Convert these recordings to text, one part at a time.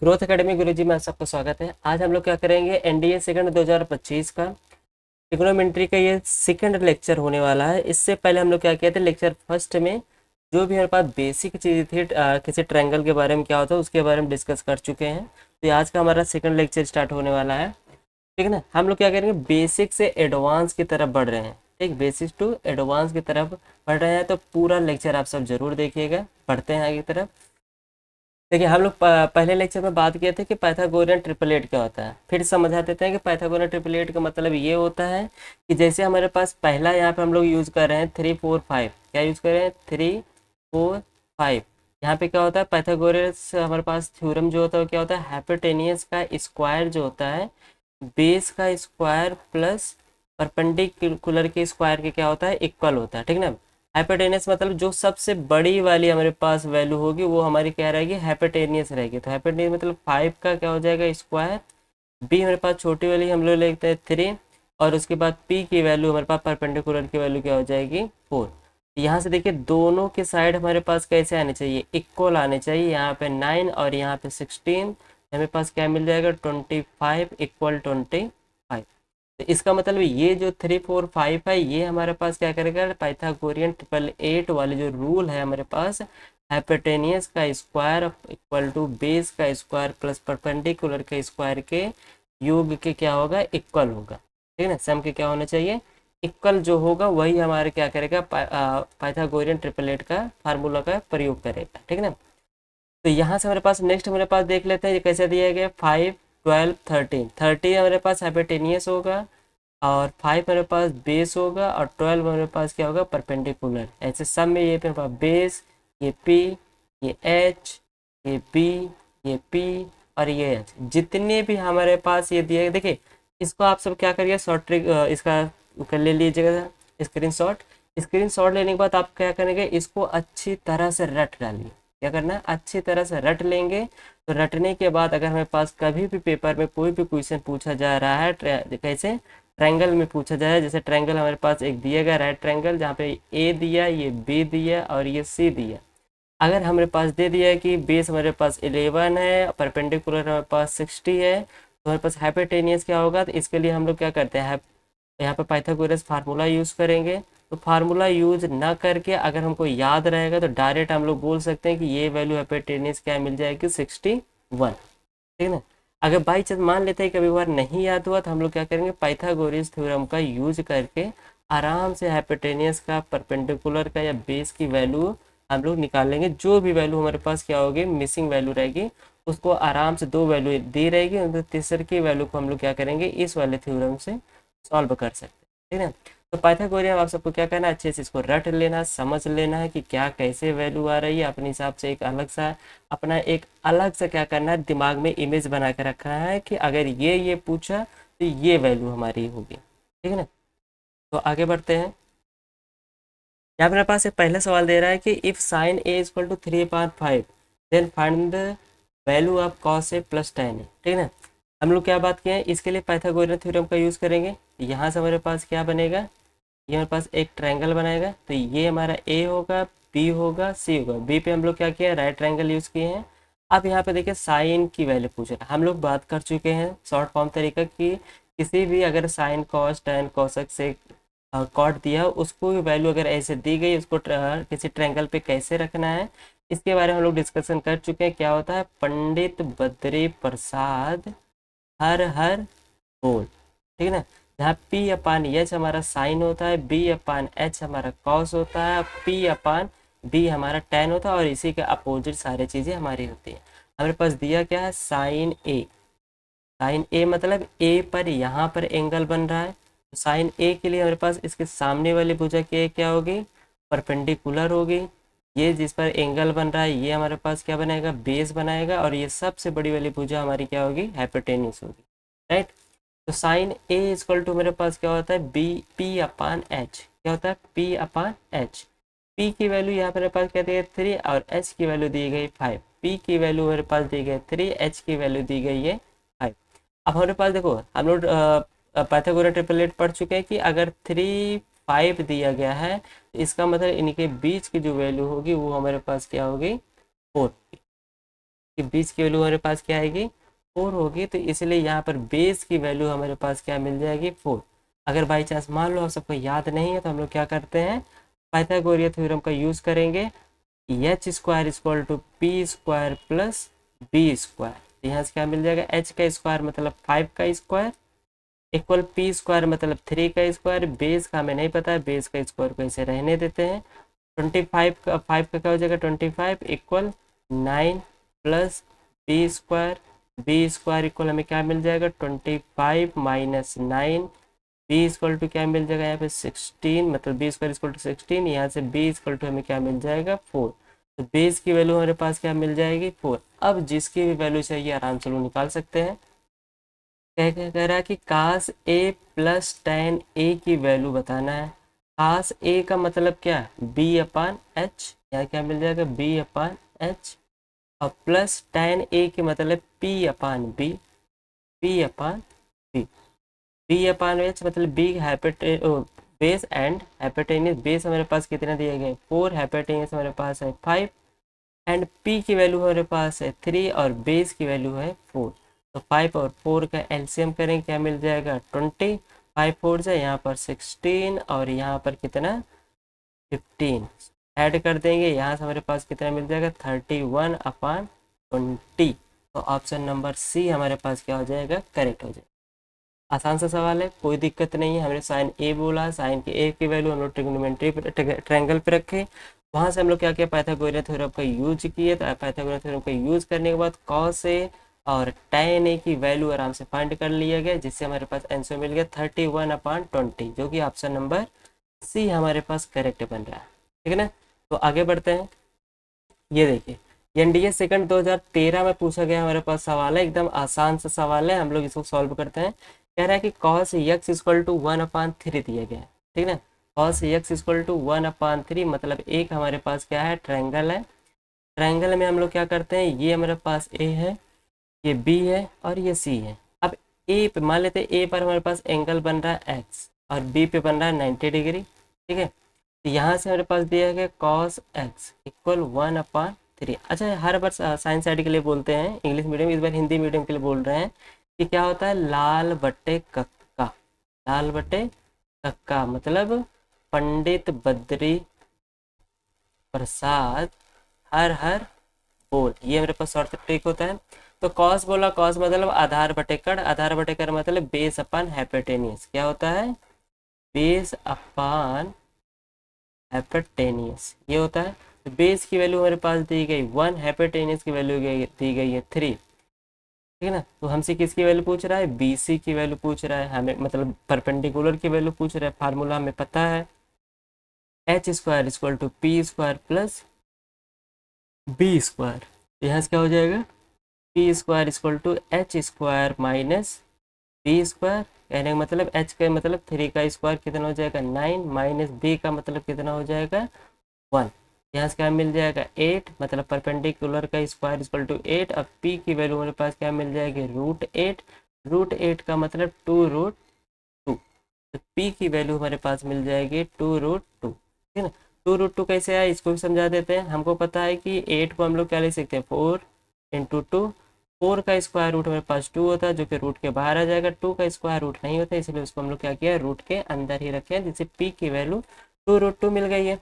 Growth academy गुरुजी में आप सबका स्वागत है। आज हम लोग क्या करेंगे, एनडीए सेकंड 2025 का ट्रिग्नोमेट्री का ये सेकंड लेक्चर होने वाला है। इससे पहले हम लोग क्या किए थे, लेक्चर फर्स्ट में जो भी हमारे पास बेसिक चीज़ थी किसी ट्रायंगल के बारे में क्या होता है उसके बारे में डिस्कस कर चुके हैं। तो ये आज का हमारा सेकंड लेक्चर स्टार्ट होने वाला है। ठीक है ना। हम लोग क्या करेंगे, बेसिक से एडवांस की तरफ बढ़ रहे हैं। ठीक, बेसिक टू एडवांस की तरफ बढ़ रहे हैं। तो पूरा लेक्चर आप सब जरूर देखिएगा। बढ़ते हैं आगे की तरफ। देखिए, हम लोग पहले लेक्चर में बात किए थे कि पाइथागोरियन ट्रिपलेट क्या होता है। फिर समझा देते हैं कि पाइथागोरियन ट्रिपलेट का मतलब ये होता है कि जैसे हमारे पास पहला यहाँ पे हम लोग यूज़ कर रहे हैं 3 4 5। क्या यूज़ कर रहे हैं? 3 4 5। यहाँ पे क्या होता है, पाइथागोरस हमारे पास थ्योरम जो होता है वो क्या होता है, हाइपोटेनियस का स्क्वायर जो होता है बेस का स्क्वायर प्लस परपेंडिकुलर के स्क्वायर के क्या होता है, इक्वल होता है। ठीक ना। हाइपोटेनियस मतलब जो सबसे बड़ी वाली हमारे पास वैल्यू होगी वो हमारी क्या रहेगी, हाइपोटेनियस रहेगी। तो हाइपोटेनियस मतलब 5 का क्या हो जाएगा, स्क्वायर। बी हमारे पास छोटी वाली हम लोग लेते हैं 3, और उसके बाद पी की वैल्यू हमारे पास परपेंडिकुलर की वैल्यू क्या हो जाएगी, 4। यहाँ से देखिए दोनों के साइड हमारे पास कैसे आने चाहिए, इक्वल आने चाहिए। यहाँ पे 9 और यहाँ पे 16, हमारे पास क्या मिल जाएगा, 25 इक्वल 25। तो इसका मतलब ये जो 3 4 5 है ये हमारे पास क्या करेगा, पाइथागोरियन ट्रिपल एट वाले जो रूल है हमारे पास, हाइपोटेनियस का स्क्वायर इक्वल टू बेस का स्क्वायर प्लस परपेंडिकुलर के स्क्वायर के योग के क्या होगा, इक्वल होगा। ठीक है ना। सम के क्या होना चाहिए, इक्वल जो होगा वही हमारे क्या करेगा, पाइथागोरियन ट्रिपल एट का फार्मूला का प्रयोग करेगा। ठीक है ना। तो यहाँ से हमारे पास नेक्स्ट हमारे पास देख लेते हैं ये कैसे दिया गया, 5 12 13। 30 हमारे पास हाइपोटेनियस होगा, और 5 मेरे पास बेस होगा, और 12 मेरे पास क्या होगा, परपेंडिकुलर। ऐसे सब में ये मेरे पास बेस, ये पी, ये एच, ये बी, ये पी, और ये एच, जितने भी हमारे पास ये दिए देखिए। इसको आप सब क्या करिए, शॉर्ट ट्रिक इसका कर ले लीजिएगा स्क्रीन शॉट। स्क्रीन शॉट लेने के बाद आप क्या करेंगे, इसको अच्छी तरह से रट डालिए। क्या करना है, अच्छी तरह से रट लेंगे। तो रटने के बाद अगर हमारे पास कभी भी पेपर में कोई भी क्वेश्चन पूछा जा रहा है कैसे, ट्रायंगल में पूछा जाए। जैसे ट्रायंगल हमारे पास एक दिया गया राइट ट्रायंगल, जहाँ पे ए दिया, ये बी दिया और ये सी दिया। अगर हमारे पास दे दिया है कि बेस हमारे पास 11 है, परपेंडिकुलर हमारे पास 60 है, तो हमारे पास हाइपोटेनियस क्या होगा। तो इसके लिए हम लोग क्या करते हैं, यहाँ पे पाइथागोरस फार्मूला यूज़ करेंगे। तो फार्मूला यूज ना करके अगर हमको याद रहेगा तो डायरेक्ट हम लोग बोल सकते हैं कि ये वैल्यू हाइपोटेनियस क्या मिल जाएगी, 61। ठीक है ना। अगर बाई चांस मान लेते हैं कभी बार नहीं याद हुआ तो हम लोग क्या करेंगे, पाइथागोरस थ्योरम का यूज करके आराम से हाइपोटेनियस का, परपेंडिकुलर का या बेस की वैल्यू हम लोग निकाल लेंगे। जो भी वैल्यू हमारे पास क्या होगी, मिसिंग वैल्यू रहेगी, उसको आराम से दो वैल्यू दी रहेगी, और तीसरे की वैल्यू को हम लोग क्या करेंगे, इस वाले थ्योरम से सॉल्व कर सकते हैं। ठीक है ना। तो पाइथागोरियन आप सबको क्या करना है, अच्छे से इसको रट लेना, समझ लेना है कि क्या कैसे वैल्यू आ रही है। अपने हिसाब से एक अलग सा अपना एक अलग सा क्या करना है, दिमाग में इमेज बना के रखा है कि अगर ये पूछा तो ये वैल्यू हमारी होगी। ठीक है ना। तो आगे बढ़ते हैं। यहाँ पे मेरे पास एक पहला सवाल दे रहा है कि if sine A equal to 3/5 then find the value of cos A plus tan A. ठीक है ना। हम लोग क्या बात किए हैं, इसके लिए पाइथागोरियन थ्योरम का यूज़ करेंगे। यहाँ से हमारे पास क्या बनेगा, ये हमारे पास एक ट्रायंगल बनाएगा। तो ये हमारा ए होगा, बी होगा, सी होगा। बी पे हम लोग क्या किए हैं, राइट ट्रायंगल यूज़ किए हैं। अब यहाँ पे देखिए साइन की वैल्यू पूछ रहा है। हम लोग बात कर चुके हैं शॉर्ट फॉर्म तरीका की, किसी भी अगर साइन कॉस टैन कोसेक से कॉट दिया उसको भी वैल्यू अगर ऐसे दी गई, उसको किसी ट्रायंगल पे कैसे रखना है, इसके बारे में हम लोग डिस्कशन कर चुके हैं। क्या होता है, पंडित बद्री प्रसाद हर हर बोल। ठीक है ना। जहाँ पी अपान एच हमारा साइन होता है, बी अपान एच हमारा कॉस होता है, पी अपान बी हमारा टैन होता है, और इसी के अपोजिट सारी चीज़ें हमारी होती हैं। हमारे पास दिया क्या है, साइन ए। साइन ए मतलब ए पर यहाँ पर एंगल बन रहा है। तो साइन ए के लिए हमारे पास इसके सामने वाली भुजा की क्या होगी, परपेंडिकुलर होगी। ये जिस पर एंगल बन रहा है ये हमारे पास क्या बनाएगा, बेस बनाएगा, और ये सबसे बड़ी वाली भुजा हमारी क्या होगी, हाइपोटेन्यूस होगी। राइट। तो साइन ए इक्वल टू मेरे पास क्या होता है, बी पी अपान एच। क्या होता है, पी अपान एच। पी की वैल्यू यहाँ पर मेरे पास क्या दी गई 3, और एच की वैल्यू दी गई 5। पी की वैल्यू मेरे पास दी गई 3, एच की वैल्यू दी गई है 5। अब हमारे पास देखो, हम लोग पाइथागोरस ट्रिपलेट पढ़ चुके हैं कि अगर 3 5 दिया गया है तो इसका मतलब इनके बीच की जो वैल्यू होगी वो हमारे पास क्या होगी, 4। कि बेस की वैल्यू हमारे पास क्या आएगी 4 होगी, तो इसलिए यहाँ पर बेस की वैल्यू हमारे पास क्या मिल जाएगी 4। अगर बाई चांस मान लो आप सबको याद नहीं है तो हम लोग क्या करते हैं, पाइथागोरियन थ्योरम का यूज़ करेंगे, H square equal to P square plus B square. यहाँ से क्या मिल जाएगा, एच का स्क्वायर मतलब 5 का स्क्वायर इक्वल पी स्क्वायर मतलब 3 का स्क्वायर, बेस का हमें नहीं पता है, बेस का स्क्वायर को ऐसे रहने देते हैं। 25 का 5 का क्या हो जाएगा 25 equal 9 plus B square equal हमें क्या मिल जाएगा 25 माइनस 9, बी इक्वल टू क्या मिल जाएगा यहाँ पे 16, मतलब बी स्क्वायर इक्वल टू 16, यहाँ से बी इक्वल टू हमें क्या मिल जाएगा 4। तो बेस की वैल्यू हमारे पास क्या मिल जाएगी 4। अब जिसकी भी वैल्यू चाहिए आराम से लोग निकाल सकते हैं। क्या क्या कह रहा है कि कास ए प्लस टेन ए की वैल्यू बताना है। कास ए का मतलब क्या है बी अपान एच, यहाँ क्या मिल जाएगा बी अपान एच, और प्लस टेन ए की मतलब P upon B, P upon B, B upon H मतलब B base and hypotenuse. Base हमारे पास कितने दिए गए 4, हाइपोटेनियस हमारे पास है 5, एंड पी की वैल्यू हमारे पास है 3 और बेस की वैल्यू है 4। तो 5 और 4 का एलसीएम करें क्या मिल जाएगा 20, 5 4 से यहाँ पर 16 और यहाँ पर कितना 15 ऐड कर देंगे, यहाँ से हमारे पास कितना मिल जाएगा 31 अपान 20। तो ऑप्शन नंबर सी हमारे पास क्या हो जाएगा करेक्ट हो जाएगा। आसान सा सवाल है, कोई दिक्कत नहीं है। हमने साइन ए बोला, साइन के ए की वैल्यू हम लोग ट्रिग्नोमेट्री ट्रायंगल पे रखे, वहाँ से हम लोग क्या किया पाइथागोरियन थ्योरम का यूज किए। तो पाइथागोरियन थ्योरम का यूज करने के बाद कॉस ए और tan ए की वैल्यू आराम से फाइंड कर लिया गया, जिससे हमारे पास आंसर मिल गया 31 अपान 20, जो कि ऑप्शन नंबर सी हमारे पास करेक्ट बन रहा है। ठीक है ना, तो आगे बढ़ते हैं। ये देखिए एनडीए सेकंड 2013 में पूछा गया हमारे पास सवाल है, एकदम आसान सा सवाल है, हम लोग इसको सॉल्व करते हैं। कह रहा है कि कॉस एक्स इक्वल टू 1/3 दिया गया है, ठीक है ना। कॉस एक्स इक्वल टू 1/3 मतलब एक हमारे पास क्या है ट्रायंगल है। ट्रायंगल में हम लोग क्या करते हैं, ये हमारे पास ए है, ये बी है और ये सी है। अब ए पे मान लेते हैं, ए पर हमारे पास एंगल बन रहा है एक्स और बी पे बन रहा है 90 डिग्री, ठीक है। तो यहाँ से हमारे पास दिया गया कॉस एक्स इक्वल 1/3। अच्छा, हर बार साइंस साइड के लिए बोलते हैं इंग्लिश मीडियम, इस बार हिंदी मीडियम के लिए बोल रहे हैं कि क्या होता है लाल बट्टे कक्का। लाल बट्टे कक्का मतलब पंडित बद्री प्रसाद हर हर बोल, ये मेरे पास शॉर्ट ट्रिक होता है। तो कॉस बोला, कॉस मतलब आधार बटेकड़, आधार बटेकड़ मतलब बेस अपन हाइपोटेनियस, क्या होता है बेस अपन हाइपोटेनियस, ये होता है। तो बेस की वैल्यू हमारे पास दी गई 1, हाइपोटेनियस की वैल्यू दी गई है 3, ठीक है ना। तो हमसे किसकी वैल्यू पूछ रहा है बीसी की वैल्यू पूछ रहा है हमें, मतलब परपेंडिकुलर की वैल्यू पूछ रहा है। फार्मूला हमें पता है H square equal to P square plus B square. यहाँ से क्या हो जाएगा P square equal to H square minus B square, कहने का मतलब एच का मतलब 3 का स्क्वायर कितना हो जाएगा 9, माइनस बी का मतलब कितना हो जाएगा 1। यहाँ से क्या मिल जाएगा 8, मतलब परपेंडिकुलर का स्क्वायर इक्वल टू 8। अब पी की वैल्यू हमारे पास क्या मिल जाएगी √8, √8 का मतलब 2√2। तो पी की वैल्यू हमारे पास मिल जाएगी 2√2, ठीक है ना। 2√2 कैसे आया इसको भी समझा देते हैं। हमको पता है कि 8 को हम लोग क्या लिख सकते हैं 4 × 2, 4 का स्क्वायर रूट हमारे पास 2 होता है, जो कि रूट के बाहर आ जाएगा। 2 का स्क्वायर रूट नहीं होता, इसलिए उसको हम लोग क्या किया रूट के अंदर ही रखे हैं, जिससे पी की वैल्यू 2√2 मिल गई है।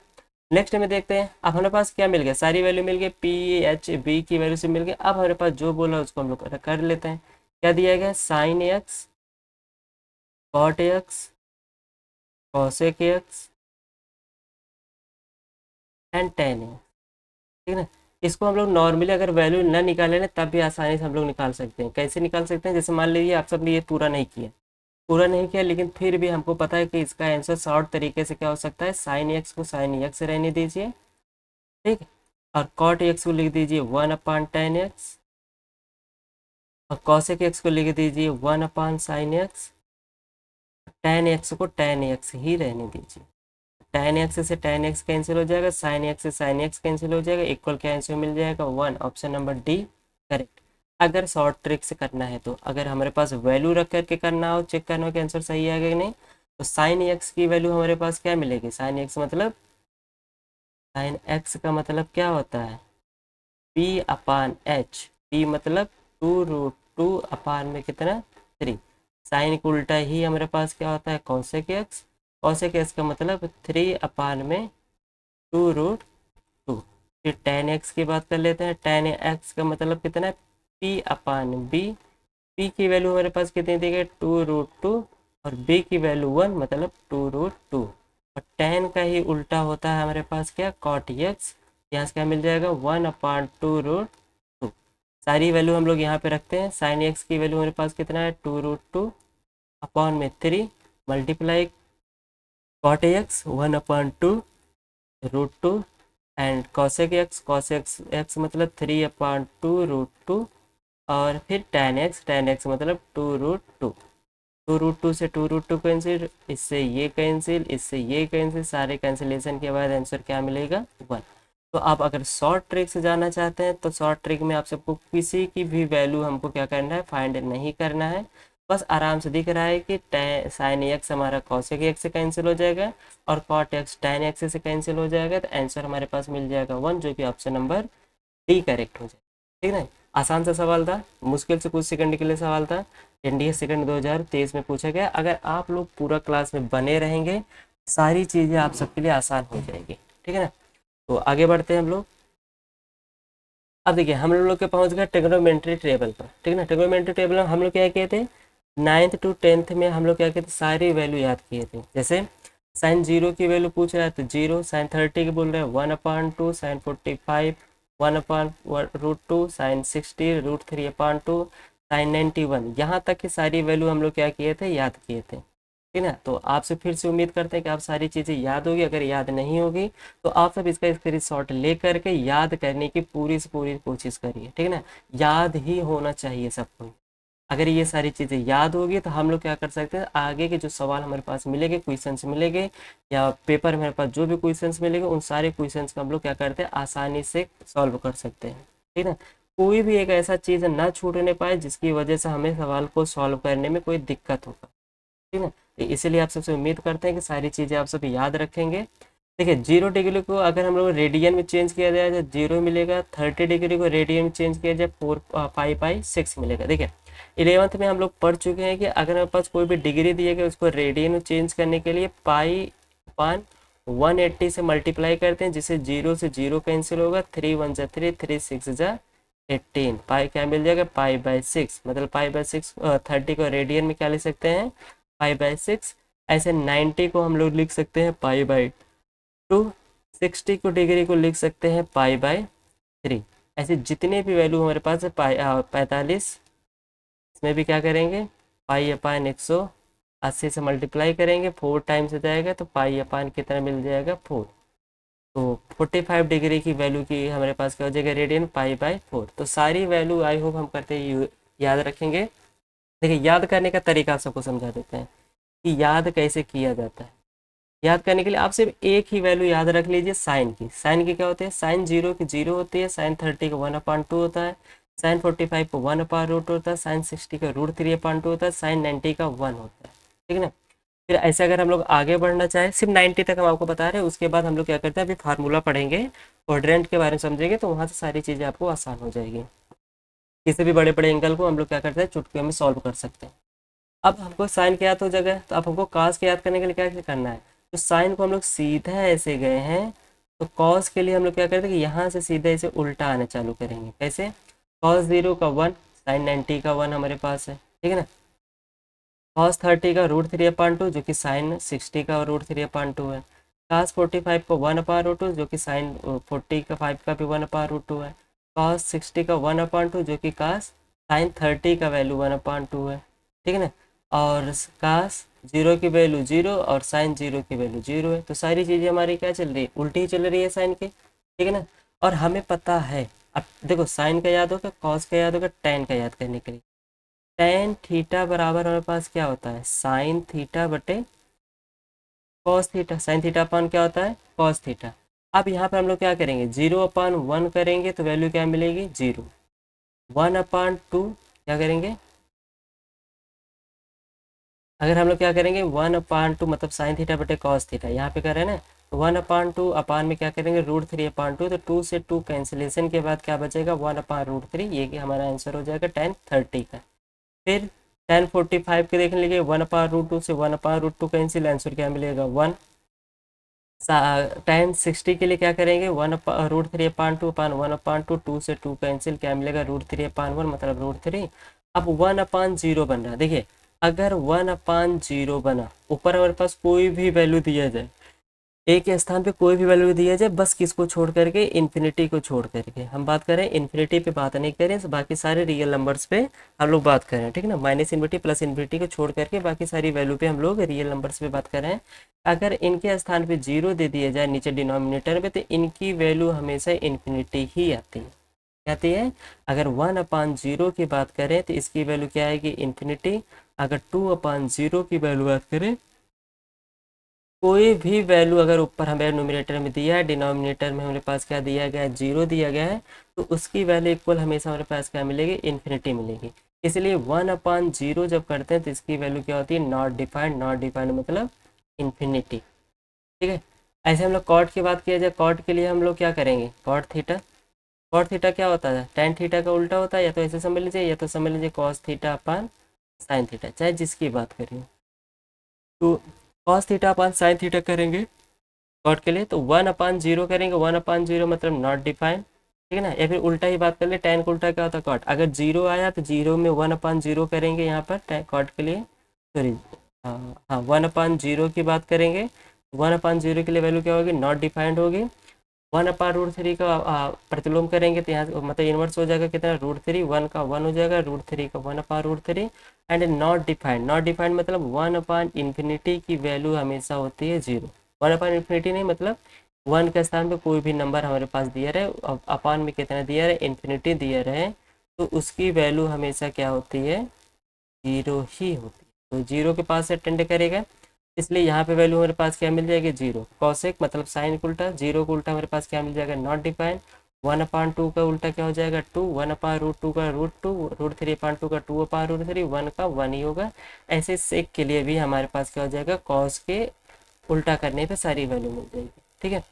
नेक्स्ट में देखते हैं, अब हमारे पास क्या मिल गया सारी वैल्यू मिल गई, पी एच बी की वैल्यू से मिल गई। अब हमारे पास जो बोला उसको हम लोग कर लेते हैं। क्या दिया गया sine X, cot X, cosec X and tan X, ठीक है ना। इसको हम लोग नॉर्मली अगर वैल्यू ना निकाले ना तब भी आसानी से हम लोग निकाल सकते हैं। कैसे निकाल सकते हैं, जैसे मान लीजिए आप सबने ये पूरा नहीं किया लेकिन फिर भी हमको पता है कि इसका आंसर शॉर्ट तरीके से क्या हो सकता है, साइन एक्स को साइन एक्स रहने दीजिए, ठीक है, और कॉट एक्स को लिख दीजिए 1/tan x, और कॉसेक एक्स को लिख दीजिए 1/sin x, tan एक्स को tan x ही रहने दीजिए। tan x से tan x कैंसिल हो जाएगा, sin x से sin x कैंसिल हो जाएगा, इक्वल क्या आंसर मिल जाएगा 1, ऑप्शन नंबर डी करेक्ट। अगर शॉर्ट ट्रिक से करना है तो, अगर हमारे पास वैल्यू रख करके करना हो, चेक करना हो कि आंसर सही आएगा कि नहीं, तो साइन एक्स की वैल्यू हमारे पास क्या मिलेगी, साइन एक्स मतलब साइन एक्स का मतलब क्या होता है पी अपान एच, पी मतलब 2√2 अपान में कितना 3। साइन का उल्टा ही हमारे पास क्या होता है कॉसेक एक्स। कॉसेक एक्स का मतलब 3 अपान में 2√2। फिर टेन एक्स की बात कर लेते हैं। टेन एक्स का मतलब कितना है पी अपान बी। पी की वैल्यू हमारे पास कितनी दी गई 2√2 और बी की वैल्यू 1 मतलब 2√2। और टेन का ही उल्टा होता है हमारे पास क्या कॉट एक्स। यहाँ से क्या मिल जाएगा 1/2√2। सारी वैल्यू हम लोग यहाँ पे रखते हैं। साइन एक्स की वैल्यू हमारे पास कितना है 2√2 अपॉन में 3 multiply cot X 1/2√2 and cosec X मतलब 3/2√2 और फिर tan x मतलब 2√2। 2√2 से 2√2 कैंसिल, इससे ये कैंसिल, इससे ये कैंसिल, सारे कैंसिलेशन के बाद आंसर क्या मिलेगा 1। तो आप अगर शॉर्ट ट्रिक से जाना चाहते हैं तो शॉर्ट ट्रिक में आप सबको किसी की भी वैल्यू हमको क्या करना है फाइंड नहीं करना है। बस आराम से दिख रहा है कि साइन एक्स हमारा कॉसेक एक्स से कैंसिल हो जाएगा और कॉट एक्स tan एक्स से कैंसिल हो जाएगा, तो आंसर हमारे पास मिल जाएगा 1, जो कि ऑप्शन नंबर डी करेक्ट हो जाएगा। ठीक है ना। आसान सा सवाल था, मुश्किल से कुछ सेकंड के लिए सवाल था। एनडीए सेकंड 2023 में पूछा गया। अगर आप लोग पूरा क्लास में बने रहेंगे सारी चीज़ें आप सबके लिए आसान हो जाएगी। ठीक है ना। तो आगे बढ़ते हैं हम लोग। अब देखिए हम लोग के पहुंच गए ट्रिग्नोमेट्री टेबल पर। ठीक है ना। ट्रिग्नोमेट्री टेबल में हम लोग क्या किए थे 9th to 10th में हम लोग क्या किए थे सारी वैल्यू याद किए थे। जैसे साइन 0 की वैल्यू पूछ रहा है तो 0, साइन 30 की बोल रहे हैं 1/2, साइन 45 1/√2, साइन 60 √3/2, साइन 91। यहाँ तक की सारी वैल्यू हम लोग क्या किए थे याद किए थे। ठीक है ना। तो आपसे फिर से उम्मीद करते हैं कि आप सारी चीज़ें याद होगी। अगर याद नहीं होगी तो आप सब इसका स्क्रीनशॉट ले करके याद करने की पूरी से पूरी कोशिश करिए। ठीक है ना। याद ही होना चाहिए सबको। अगर ये सारी चीज़ें याद होगी तो हम लोग क्या कर सकते हैं आगे के जो सवाल हमारे पास मिलेंगे क्वेश्चंस मिलेंगे या पेपर में हमारे पास जो भी क्वेश्चंस मिलेंगे उन सारे क्वेश्चंस को हम लोग क्या करते हैं आसानी से सॉल्व कर सकते हैं। ठीक है ना। कोई भी एक ऐसा चीज़ ना छूटने पाए जिसकी वजह से हमें सवाल को सॉल्व करने में कोई दिक्कत होगा। ठीक है। तो इसीलिए आप सबसे उम्मीद करते हैं कि सारी चीज़ें आप सब याद रखेंगे। देखिए 0 डिग्री को अगर हम लोग रेडियन में चेंज किया जाए तो 0 मिलेगा। 30 डिग्री को रेडियन में चेंज किया जाए 4 पाई 6 मिलेगा। देखिए 11th में हम लोग पढ़ चुके हैं कि अगर हमारे पास कोई भी डिग्री दिए गए उसको रेडियन में चेंज करने के लिए पाई अपान 180 से मल्टीप्लाई करते हैं, जिससे 0 से 0 कैंसिल होगा। 3 1 जा 3, 3 6 जा 18। पाई क्या मिल जाएगा पाई/6 मतलब पाई/6। 30 को रेडियन में क्या लिख सकते हैं पाई/6। ऐसे 90 को हम लोग लिख सकते हैं पाई/2। 60 को डिग्री को लिख सकते हैं पाई/3। ऐसे जितने भी वैल्यू हमारे पास है 45 इसमें भी क्या करेंगे पाई अपान 180 से मल्टीप्लाई करेंगे 4 टाइम्स हो जाएगा तो पाई अपान कितना मिल जाएगा 4। तो 45 डिग्री की वैल्यू की हमारे पास क्या हो जाएगा रेडियन पाई/4। तो सारी वैल्यू आई होप हम करते याद रखेंगे। देखिए याद करने का तरीका आप सबको समझा देते हैं कि याद कैसे किया जाता है। याद करने के लिए आप सिर्फ एक ही वैल्यू याद रख लीजिए साइन की। साइन की क्या होती है साइन 0 की 0 होती है, साइन 30 का 1/2 होता है, साइन 45 का 1/√2 होता है, साइन 60 का √3/2 होता है, साइन 90 का 1 होता है। ठीक है ना। फिर ऐसे अगर हम लोग आगे बढ़ना चाहें सिर्फ 90 तक हम आपको बता रहे हैं, उसके बाद हम लोग क्या करते हैं अभी फार्मूला पढ़ेंगे क्वाड्रेंट के बारे में समझेंगे तो वहाँ से सारी चीज़ें आपको आसान हो जाएगी। किसी भी बड़े बड़े एंगल को हम लोग क्या करते हैं चुटकियों में सॉल्व कर सकते हैं। अब हमको साइन के याद हो जाएगा तो अब हमको कॉस के याद करने के लिए क्या करना है। तो साइन को हम लोग सीधा ऐसे गए हैं तो कॉस के लिए हम लोग क्या करते हैं कि यहाँ से सीधे इसे उल्टा आना चालू करेंगे। कैसे कॉस 0 का 1 साइन 90 का 1 हमारे पास है। ठीक है ना। कॉस 30 का √3/2 जो कि साइन 60 का √3/2 है। कॉस 45 का 1/√2 जो कि साइन 40 का 5 का भी 1/√2 है। कॉस 60 का 1/2 जो कि कॉस साइन 30 का वैल्यू 1/2 है। ठीक है ना। और कास 0 की वैल्यू 0 और साइन 0 की वैल्यू 0 है। तो सारी चीज़ें हमारी क्या चल रही है उल्टी ही चल रही है साइन के। ठीक है ना। और हमें पता है अब देखो साइन का याद होगा कॉस का याद होगा टेन का याद करने के लिए टेन थीटा बराबर हमारे पास क्या होता है साइन थीटा बटे cos theta. Sine theta upon क्या होता है कॉस थीटा। अब यहाँ पे हम लोग क्या करेंगे 0/1 करेंगे तो वैल्यू क्या मिलेगी 0। 1/2 क्या करेंगे अगर हम लोग क्या करेंगे 1/2 मतलब साइन थीटा बटे कॉस थीटा यहाँ पे कर रहे हैं ना 1/2 अपान में क्या करेंगे √3/2, तो 2 से 2 कैंसिलेशन के बाद क्या बचेगा 1/√3, ये कि हमारा आंसर हो जाएगा tan 30 का। फिर tan 45 के देख लीजिए 1/√2 से 1/√2 कैंसिल, आंसर क्या मिलेगा 1। tan 60 के लिए क्या करेंगे 1/√3/2 अपान 1/2, 2 से 2 कैंसिल, क्या मिलेगा √3/1 मतलब √3। अब 1/0 बन रहा है, देखिए अगर 1/0 बना, ऊपर हमारे पास कोई भी वैल्यू दिया जाए, एक के स्थान पे कोई भी वैल्यू दिया जाए, बस किसको छोड़ करके इन्फिनिटी को छोड़ करके, हम बात करें इन्फिनिटी पे बात नहीं करें, बाकी सारे रियल नंबर्स पे हम लोग बात करें, ठीक है ना, माइनस इन्फिनिटी प्लस इन्फिनिटी को छोड़ करके बाकी सारी वैल्यू पे हम लोग रियल नंबर्स पे बात कर रहे हैं। अगर इनके स्थान पे 0 दे दिया जाए नीचे डिनोमिनेटर में, तो इनकी वैल्यू हमेशा इन्फिनिटी ही आती है, क्या आती है। अगर 1/0 की बात करें तो इसकी वैल्यू क्या आएगी इन्फिनिटी। अगर 2/0 की वैल्यू बात करें, कोई भी वैल्यू अगर ऊपर हमें न्यूमरेटर में दिया है, डिनोमिनेटर में हमारे पास क्या दिया गया है 0 दिया गया है, तो उसकी वैल्यू इक्वल हमेशा हमारे पास क्या मिलेगी इन्फिनिटी मिलेगी। इसलिए 1/0 जब करते हैं तो इसकी वैल्यू क्या होती है नॉट डिफाइंड, नॉट डिफाइंड मतलब इन्फिनिटी, ठीक है। ऐसे हम लोग कॉट की बात किया जाए, कॉट के लिए हम लोग क्या करेंगे कॉट थीटा, कॉट थीटा क्या होता है tan थीटा का उल्टा होता है, या तो ऐसे समझ लीजिए या तो समझ लीजिए cos theta upon sine theta, चाहे जिसकी बात करें। तो cos theta upon sine theta करेंगे कॉट के लिए, तो 1/0 करेंगे, 1/0 मतलब नॉट डिफाइंड, ठीक है ना। या फिर उल्टा ही बात कर ले, tan का उल्टा क्या होता है कॉट, अगर 0 आया तो 0 में 1/0 करेंगे यहाँ पर कॉट के लिए, सॉरी हाँ हाँ 1/0 की बात करेंगे, 1/0 के लिए वैल्यू क्या होगी नॉट डिफाइंड होगी। 1/√3 का प्रतिलोम करेंगे तो यहाँ मतलब इन्वर्स हो जाएगा कितना √3, 1 का 1 हो जाएगा, √3 का 1/√3। And not defined, not defined मतलब 1/∞ की वैल्यू हमेशा होती है 0, 1/∞ नहीं मतलब 1 के स्थान पे कोई भी नंबर हमारे पास दिया रहे, अपान में कितना दिया रहे इन्फिनिटी दिया रहे, तो उसकी वैल्यू हमेशा क्या होती है 0 ही होती है। तो 0 के पास से टेंड करेगा, इसलिए यहाँ पे वैल्यू हमारे पास क्या मिल जाएगी 0। कॉसेक मतलब साइन का उल्टा, 0 का उल्टा हमारे पास क्या मिल जाएगा नॉट डिफाइंड। 1/2 का उल्टा क्या हो जाएगा 2, 1/√2 का √2, √3/2 का 2/√3, 1 का 1 ही होगा। ऐसे सेक के लिए भी हमारे पास क्या हो जाएगा कॉस के उल्टा करने पे सारी वैल्यू मिल जाएगी, ठीक है।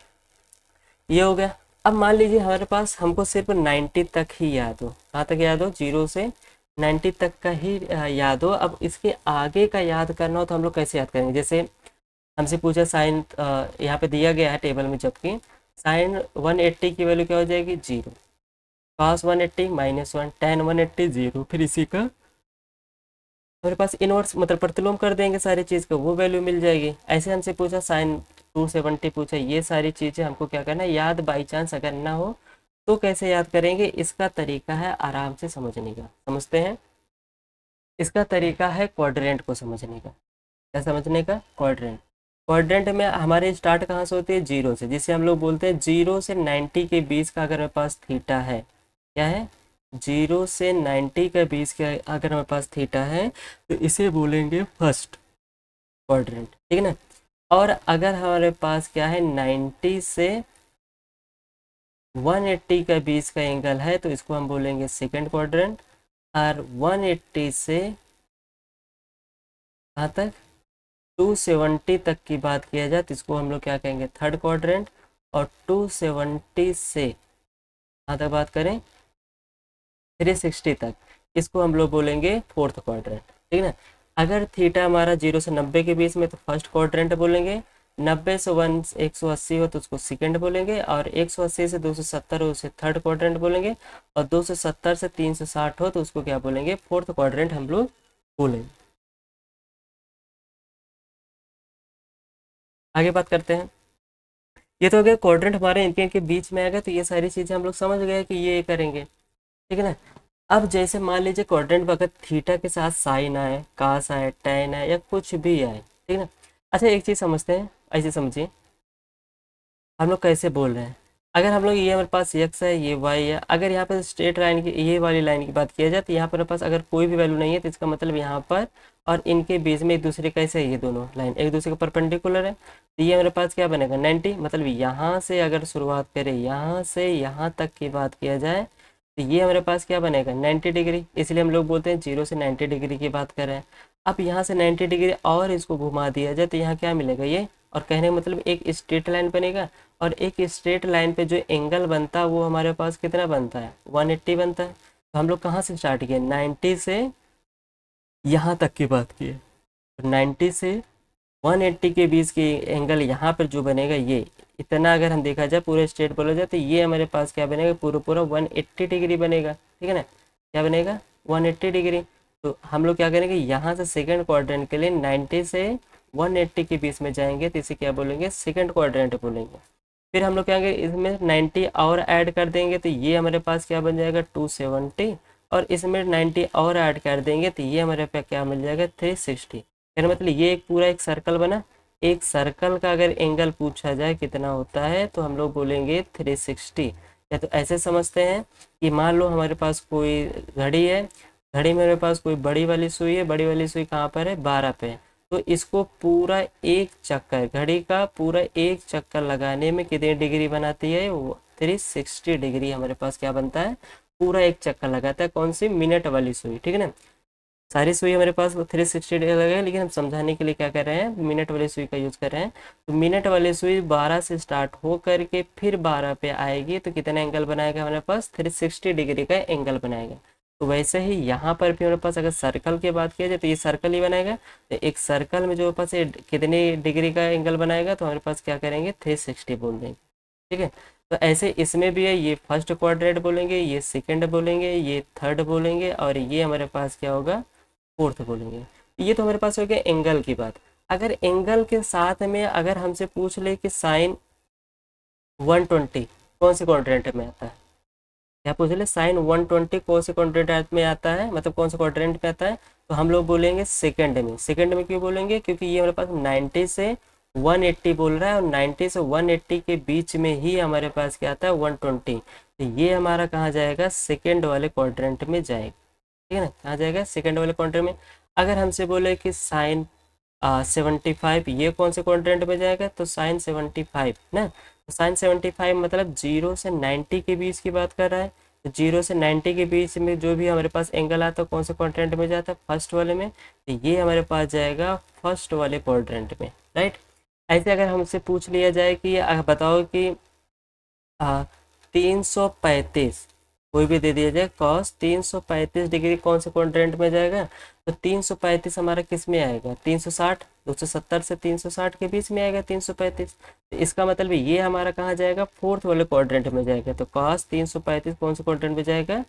ये हो गया। अब मान लीजिए हमारे पास हमको सिर्फ 90 तक ही याद हो, कहाँ तक याद हो 0 से 90 तक का ही याद हो। अब इसके आगे का याद करना हो तो हम लोग कैसे याद करेंगे, जैसे हमसे पूछा साइन, यहाँ पे दिया गया है टेबल में, जबकि साइन 180 की वैल्यू क्या हो जाएगी 0, कॉस 180 -1, tan 180 0, फिर इसी का हमारे पास इनवर्स मतलब प्रतिलोम कर देंगे सारी चीज़ का, वो वैल्यू मिल जाएगी। ऐसे हमसे पूछा साइन 270 पूछा, ये सारी चीज़ें हमको क्या करना है याद, बाई चांस अगर ना हो तो कैसे याद करेंगे, इसका तरीका है आराम से समझने का, समझते हैं। इसका तरीका है क्वाड्रेंट को समझने का, क्या समझने का क्वाड्रेंट। क्वाड्रेंट में हमारे स्टार्ट कहाँ से होती है 0 से, जिसे हम लोग बोलते हैं 0 से 90 के बीच का अगर मेरे पास थीटा है, क्या है 0 से 90 के बीच का अगर हमारे पास थीटा है तो इसे बोलेंगे फर्स्ट क्वाड्रेंट, ठीक है ना। और अगर हमारे पास क्या है 90 से 180 के बीच का एंगल है तो इसको हम बोलेंगे सेकंड क्वाड्रेंट। और 180 से कहाँ तक 270 तक की बात किया जाए तो इसको हम लोग क्या कहेंगे थर्ड क्वाड्रेंट। और 270 से कहाँ तक बात करें 360 तक, इसको हम लोग बोलेंगे फोर्थ क्वाड्रेंट, ठीक है ना। अगर थीटा हमारा 0 से 90 के बीच में तो फर्स्ट क्वाड्रेंट बोलेंगे, 90 से 180 हो तो उसको सेकंड बोलेंगे, और 180 से 270 हो उसे थर्ड क्वाड्रेंट बोलेंगे, और 270 से 360 हो तो उसको क्या बोलेंगे फोर्थ क्वाड्रेंट हम लोग बोलेंगे। आगे बात करते हैं। ये तो हो गया क्वाड्रेंट हमारे इनके इनके बीच में आएगा, तो ये सारी चीज़ें हम लोग समझ गए कि ये करेंगे, ठीक है ना। अब जैसे मान लीजिए क्वाड्रेंट में अगर थीटा के साथ साइन आए, कास आए, टैन आए, या कुछ भी आए, ठीक है ना। अच्छा एक चीज़ समझते हैं, ऐसे समझिए हम लोग कैसे बोल रहे हैं। अगर हम लोग ये हमारे पास एक्स है, ये वाई है, अगर यहाँ पर स्ट्रेट लाइन की ये वाली लाइन की बात किया जाए तो यहाँ पर हमारे पास अगर कोई भी वैल्यू नहीं है तो इसका मतलब यहाँ पर और इनके बीच में एक दूसरे कैसे है, ये दोनों लाइन एक दूसरे के परपेंडिकुलर है, तो ये हमारे पास क्या बनेगा 90, मतलब यहाँ से अगर शुरुआत करें यहाँ से यहाँ तक की बात किया जाए तो ये हमारे पास क्या बनेगा 90 डिग्री, इसलिए हम लोग बोलते हैं 0 से 90 डिग्री की बात कर रहे हैं। अब यहाँ से 90 डिग्री और इसको घुमा दिया जाए तो यहाँ क्या मिलेगा ये और कहने का मतलब एक स्ट्रेट लाइन बनेगा, और एक स्ट्रेट लाइन पे जो एंगल बनता है वो हमारे पास कितना बनता है, 180 बनता है। तो हम लोग कहाँ से स्टार्ट किए, 90 से यहाँ तक की बात की है। तो 90 से 180 के बीच की एंगल यहाँ पर जो बनेगा, ये इतना अगर हम देखा जाए पूरे स्ट्रेट बोला जाए, तो ये हमारे पास क्या बनेगा, पूरा पूरा 180 डिग्री बनेगा। ठीक है ना, क्या बनेगा, 180 डिग्री। तो हम लोग क्या करेंगे, यहाँ से सेकंड क्वाड्रेंट के लिए 90 से 180 के बीच में जाएंगे, तो इसे क्या बोलेंगे, सेकंड क्वाड्रेंट बोलेंगे। फिर हम लोग क्या करेंगे, इसमें 90 और ऐड कर देंगे, तो ये हमारे पास क्या बन जाएगा, 270, और इसमें 90 और ऐड कर देंगे, तो ये हमारे पास क्या मिल जाएगा, 360। यानी मतलब ये एक पूरा एक सर्कल बना। एक सर्कल का अगर एंगल पूछा जाए कितना होता है, तो हम लोग बोलेंगे 360। या तो ऐसे समझते हैं कि मान लो हमारे पास कोई घड़ी है, घड़ी में मेरे पास कोई बड़ी वाली सुई है, बड़ी वाली सुई कहाँ पर है, 12 पे है। तो इसको पूरा एक चक्कर, घड़ी का पूरा एक चक्कर लगाने में कितनी डिग्री बनाती है, वो 360 डिग्री हमारे पास क्या बनता है, पूरा एक चक्कर लगाता है। कौन सी, मिनट वाली सुई। ठीक है ना, सारी सुई हमारे पास 360 डिग्री लगे, लेकिन हम समझाने के लिए क्या कर रहे हैं, मिनट वाली सुई का यूज़ कर रहे हैं। तो मिनट वाली सुई 12 से स्टार्ट हो करके फिर 12 पे आएगी, तो कितना एंगल बनाएगा हमारे पास, 360 डिग्री का एंगल बनाएगा। तो वैसे ही यहाँ पर भी हमारे पास अगर सर्कल की बात किया जाए, तो ये सर्कल ही बनाएगा। तो एक सर्कल में जो पास ये कितनी डिग्री का एंगल बनाएगा, तो हमारे पास क्या करेंगे, 360 बोल देंगे। ठीक है, तो ऐसे इसमें भी है, ये फर्स्ट क्वाड्रेंट बोलेंगे, ये सेकंड बोलेंगे, ये थर्ड बोलेंगे, और ये हमारे पास क्या होगा, फोर्थ बोलेंगे। ये तो हमारे पास हो गया एंगल की बात। अगर एंगल के साथ में अगर हमसे पूछ ले कि साइन 120 कौन से क्वाड्रेंट में आता है, क्या पूछ ले, साइन 120 कौन से क्वाड्रेंट में आता है, मतलब कौन से क्वाड्रेंट में आता है, तो हम लोग बोलेंगे सेकंड में। सेकंड में क्यों बोलेंगे, क्योंकि ये हमारे पास 90 से 180 बोल रहा है, और 90 से 180 के बीच में ही हमारे पास क्या आता है, 120। तो ये हमारा कहाँ जाएगा, सेकंड वाले क्वाड्रेंट में जाएगा। ठीक है ना, कहाँ जाएगा, सेकंड वाले क्वाड्रेंट में। अगर हमसे बोले कि साइन 75 ये कौन से क्वाड्रेंट में जाएगा, तो साइन 75 ना, तो साइन 75 मतलब 0 से 90 के बीच की बात कर रहा है। तो 0 से 90 के बीच में जो भी हमारे पास एंगल आता है, कौन से क्वाड्रेंट में जाता है, फर्स्ट वाले में। तो ये हमारे पास जाएगा फर्स्ट वाले क्वाड्रेंट में, राइट। ऐसे अगर हमसे पूछ लिया जाए कि बताओ कि 335 कोई भी दे दिया जाए, कॉस 335 डिग्री कौन से क्वाड्रेंट में जाएगा, तो 335 हमारा किस में आएगा, 360, 270 से 360 के बीच में आएगा 335। तो इसका मतलब ये हमारा कहाँ जाएगा, फोर्थ वाले क्वाड्रेंट में जाएगा। तो कॉस 335 कौन से क्वाड्रेंट में जाएगा,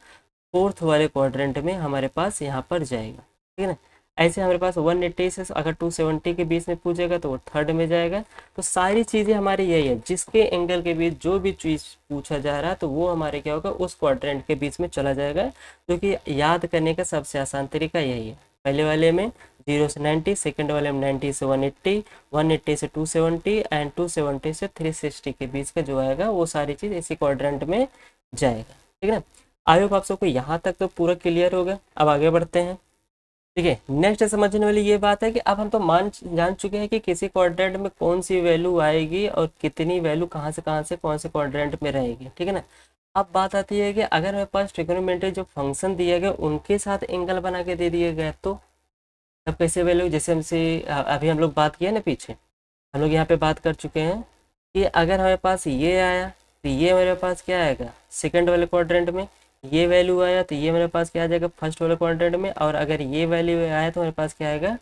फोर्थ वाले क्वाड्रेंट में हमारे पास यहाँ पर जाएगा। ठीक है ना, ऐसे हमारे पास 180 से अगर 270 के बीच में पूछेगा, तो वो थर्ड में जाएगा। तो सारी चीज़ें हमारी यही है, जिसके एंगल के बीच जो भी चीज़ पूछा जा रहा है, तो वो हमारे क्या होगा, उस क्वाड्रेंट के बीच में चला जाएगा। जो कि याद करने का सबसे आसान तरीका यही है। पहले वाले में 0 से 90, सेकंड वाले में 90 से 180, 180 से 270, एंड 270 से 360 के बीच का जो आएगा, वो सारी चीज़ इसी क्वाड्रेंट में जाएगा। ठीक है ना, आई होप आप सबको यहाँ तक तो पूरा क्लियर होगा। अब आगे बढ़ते हैं। ठीक है, नेक्स्ट समझने वाली ये बात है कि अब हम तो जान चुके हैं कि किसी क्वाड्रेंट में कौन सी वैल्यू आएगी और कितनी वैल्यू कहाँ से कौन से क्वाड्रेंट में रहेगी। ठीक है ना, अब बात आती है कि अगर मेरे पास ट्रिग्नोमेट्री जो फंक्शन दिए गए उनके साथ एंगल बना के दे दिए गए, तो अब कैसे वैल्यू, जैसे हमसे अभी हम लोग बात किया ना पीछे, हम लोग यहाँ पे बात कर चुके हैं कि अगर हमारे पास ये आया, तो ये मेरे पास क्या आएगा, सेकंड वाले क्वाड्रेंट में। ये वैल्यू आया, तो ये मेरे पास क्या आ जाएगा, फर्स्ट वाले क्वाड्रेंट में। और अगर ये वैल्यू आया, तो मेरे पास क्या आएगा,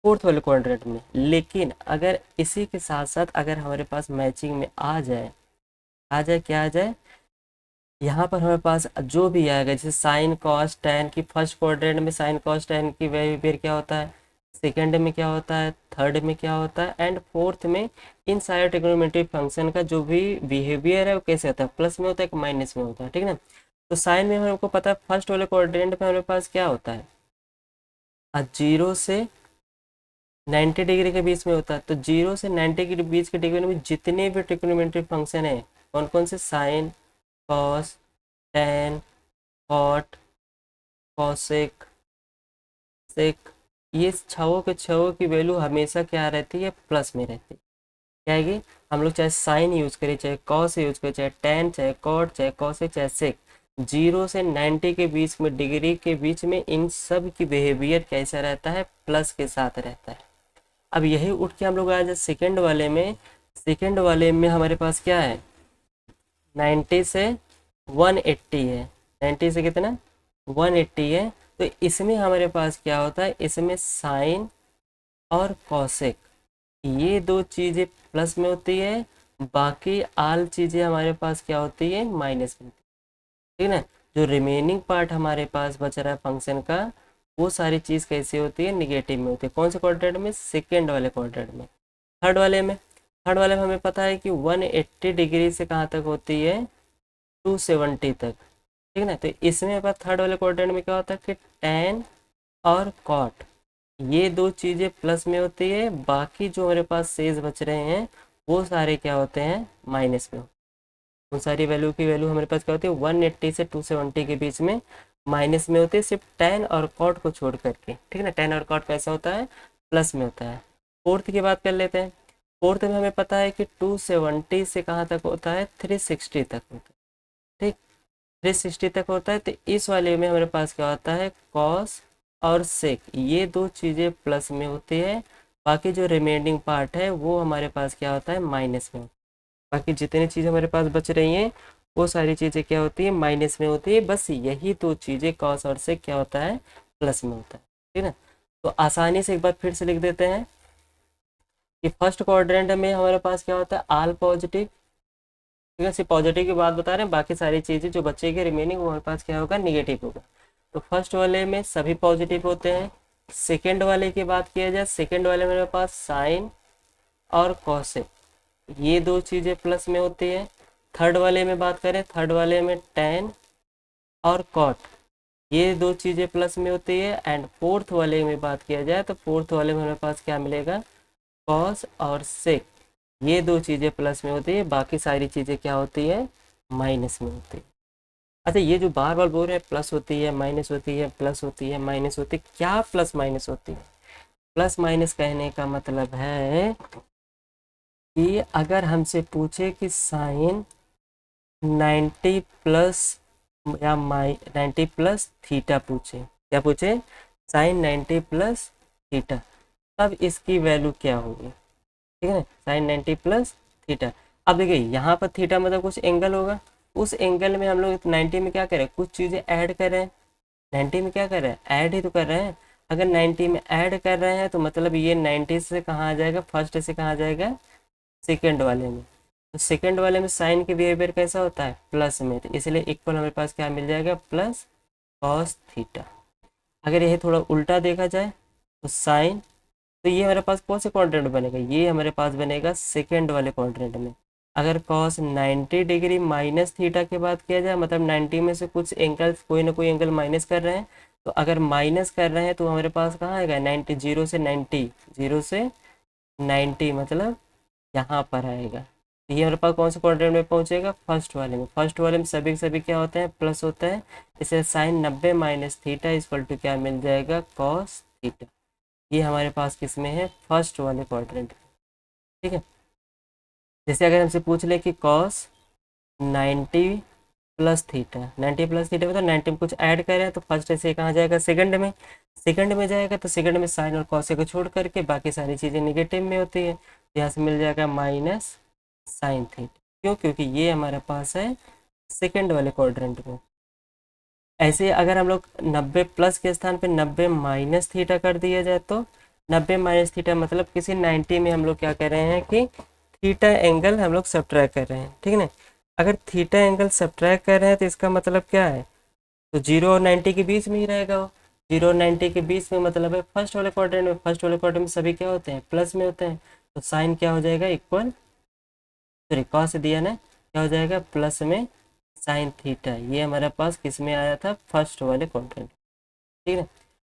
फोर्थ वाले क्वाड्रेंट में। लेकिन अगर इसी के साथ साथ अगर हमारे पास मैचिंग में क्या आ जाए, यहाँ पर हमारे पास जो भी आएगा, जैसे साइन कॉस टैन की, फर्स्ट क्वाड्रेंट में साइन कॉस टैन की बिहेवियर क्या होता है, सेकंड में क्या होता है, थर्ड में क्या होता है, एंड फोर्थ में इन सारे ट्रिग्नोमेट्री फंक्शन का जो भी बिहेवियर है वो कैसे होता है, प्लस में होता है कि माइनस में होता है। ठीक है ना, तो साइन में हमको पता है फर्स्ट वाले क्वाड्रेंट में हमारे पास क्या होता है, 0 से 90 डिग्री के बीच में होता है। तो 0 से 90 के बीच के डिग्री में जितने भी ट्रिग्नोमेट्री फंक्शन है, कौन कौन से, sine, cos, tan, cot, cosec, sec, ये छवों के छवों की वैल्यू हमेशा क्या रहती है, प्लस में रहती है। क्या आएगी, हम लोग चाहे साइन यूज करें, चाहे कॉस यूज करें, चाहे टैन, चाहे कॉट, चाहे कॉसेक, चाहे सेक, 0 से 90 के बीच में, डिग्री के बीच में इन सब की बिहेवियर कैसा रहता है, प्लस के साथ रहता है। अब यही उठ के हम लोग आ जाए सेकेंड वाले में। सेकेंड वाले में हमारे पास क्या है, 90 से 180 है। 90 से कितना, 180 है। तो इसमें हमारे पास क्या होता है, इसमें साइन और कॉसेक ये दो चीज़ें प्लस में होती है, बाकी आल चीज़ें हमारे पास क्या होती है, माइनस में होती है। ठीक है ना। जो रिमेनिंग पार्ट हमारे पास बच रहा है फंक्शन का, वो सारी चीज़ कैसे होती है, निगेटिव में होती है। कौन से क्वाड्रेंट में, सेकेंड वाले क्वाड्रेंट में। थर्ड वाले में हमें पता है कि 180 डिग्री से कहाँ तक होती है, 270 तक। ठीक है ना। तो इसमें पर थर्ड वाले क्वाड्रेंट में क्या होता है कि tan और cot ये दो चीज़ें प्लस में होती है, बाकी जो हमारे पास शेष बच रहे हैं वो सारे क्या होते हैं, माइनस में। उन सारी वैल्यू की वैल्यू हमारे पास क्या होती है, 180 से 270 के बीच में माइनस में होती है, सिर्फ tan और cot को छोड़ करके। ठीक है ना। tan और cot कैसा होता है, प्लस में होता है। फोर्थ की बात कर लेते हैं। फोर्थ में हमें पता है कि 270 से कहाँ तक होता है, 360 तक होता है। ठीक, 360 तक होता है। तो इस वाले में हमारे पास क्या होता है, कॉस और सेक ये दो चीज़ें प्लस में होती है, बाकी जो रिमेनिंग पार्ट है वो हमारे पास क्या होता है, माइनस में। बाकी जितनी चीज़ें हमारे पास बच रही हैं वो सारी चीज़ें क्या होती है, माइनस में होती है। बस यही दो चीज़ें कॉस और सेक क्या होता है, प्लस में होता है। ठीक है ना। तो आसानी से एक बार फिर से लिख देते हैं कि फर्स्ट क्वाड्रेंट में हमारे पास क्या होता है, आल पॉजिटिव। ठीक है, सिर्फ पॉजिटिव की बात बता रहे हैं, बाकी सारी चीज़ें जो बचेगी रिमेनिंग वो हमारे पास क्या होगा, निगेटिव होगा। तो फर्स्ट वाले में सभी पॉजिटिव होते हैं। सेकेंड वाले की बात किया जाए, सेकेंड वाले में मेरे पास साइन और कॉसेक ये दो चीज़ें प्लस में होती है। थर्ड वाले में बात करें, थर्ड वाले में tan और cot ये दो चीज़ें प्लस में होती है। एंड फोर्थ वाले में बात किया जाए तो फोर्थ वाले में हमारे पास क्या मिलेगा, कॉस और सेक ये दो चीज़ें प्लस में होती है, बाकी सारी चीज़ें क्या होती है, माइनस में होती है। अच्छा, ये जो बार बार बोल रहे हैं प्लस होती है, माइनस होती है, प्लस होती है, माइनस होती है, क्या प्लस माइनस होती है। प्लस माइनस कहने का मतलब है कि अगर हमसे पूछे कि साइन 90 प्लस या 90 प्लस थीटा पूछे, क्या पूछे, साइन 90 प्लस थीटा, तब इसकी वैल्यू क्या होगी। ठीक है, साइन 90 प्लस थीटा। अब देखिए यहाँ पर थीटा मतलब कुछ एंगल होगा, उस एंगल में हम लोग 90 में क्या करें, कुछ चीज़ें ऐड कर रहे हैं। 90 में क्या कर रहे हैं, ऐड ही तो कर रहे हैं। अगर 90 में ऐड कर रहे हैं तो मतलब ये 90 से कहाँ आ जाएगा, फर्स्ट से कहाँ आ जाएगा, सेकेंड वाले में। तो सेकेंड वाले में साइन के बिहेवियर कैसा होता है, प्लस में, तो इसलिए इक्वल हमारे पास क्या मिल जाएगा, प्लस कॉस थीटा। अगर यही थोड़ा उल्टा देखा जाए तो साइन, तो ये हमारे पास कौन से क्वाड्रेंट बनेगा, ये हमारे पास बनेगा सेकेंड वाले क्वाड्रेंट में। अगर कॉस 90 डिग्री माइनस थीटा की बात किया जाए, मतलब 90 में से कुछ एंगल, कोई ना कोई एंगल माइनस कर रहे हैं, तो अगर माइनस कर रहे हैं तो हमारे पास कहाँ आएगा, 90, 0 से 90, 0 से 90 मतलब यहाँ पर आएगा। तो ये हमारे पास कौन से क्वाड्रेंट में पहुँचेगा, फर्स्ट वाले में। फर्स्ट वाले में सभी के सभी क्या होते हैं, प्लस होता है। इसे sine 90 minus theta equal to क्या मिल जाएगा, कॉस थीटा। ये हमारे पास किस में है, फर्स्ट वाले क्वाड्रेंट। ठीक है। जैसे अगर हमसे पूछ ले कि cos 90 plus theta, 90 plus theta मतलब 90 में कुछ ऐड करें तो फर्स्ट से कहाँ जाएगा, सेकंड में। सेकंड में जाएगा तो सेकंड में साइन और कॉस को छोड़ करके बाकी सारी चीज़ें निगेटिव में होती है। यहाँ से मिल जाएगा माइनस साइन थीटा। क्यों, क्योंकि ये हमारे पास है सेकंड वाले क्वाड्रेंट में। ऐसे अगर हम लोग 90 प्लस के स्थान पे 90 माइनस थीटा कर दिया जाए तो 90 माइनस थीटा मतलब किसी 90 में हम लोग क्या कर रहे हैं कि थीटा एंगल हम लोग सब्ट्रैक्ट कर रहे हैं। ठीक है ना। अगर थीटा एंगल सब्ट्रैक्ट कर रहे हैं तो इसका मतलब क्या है, तो 0 और 90 के बीच में ही रहेगा वो। 0 और 90 के बीच में मतलब है फर्स्ट वाले क्वाड्रेंट में। फर्स्ट वाले क्वाड्रेंट में सभी क्या होते हैं, प्लस में होते हैं। तो साइन क्या हो जाएगा, इक्वल, सॉरी कॉस दिया ना, क्या हो जाएगा, प्लस में साइन थीटा। ये हमारे पास किस में आया था, फर्स्ट वाले क्वाड्रेंट। ठीक है।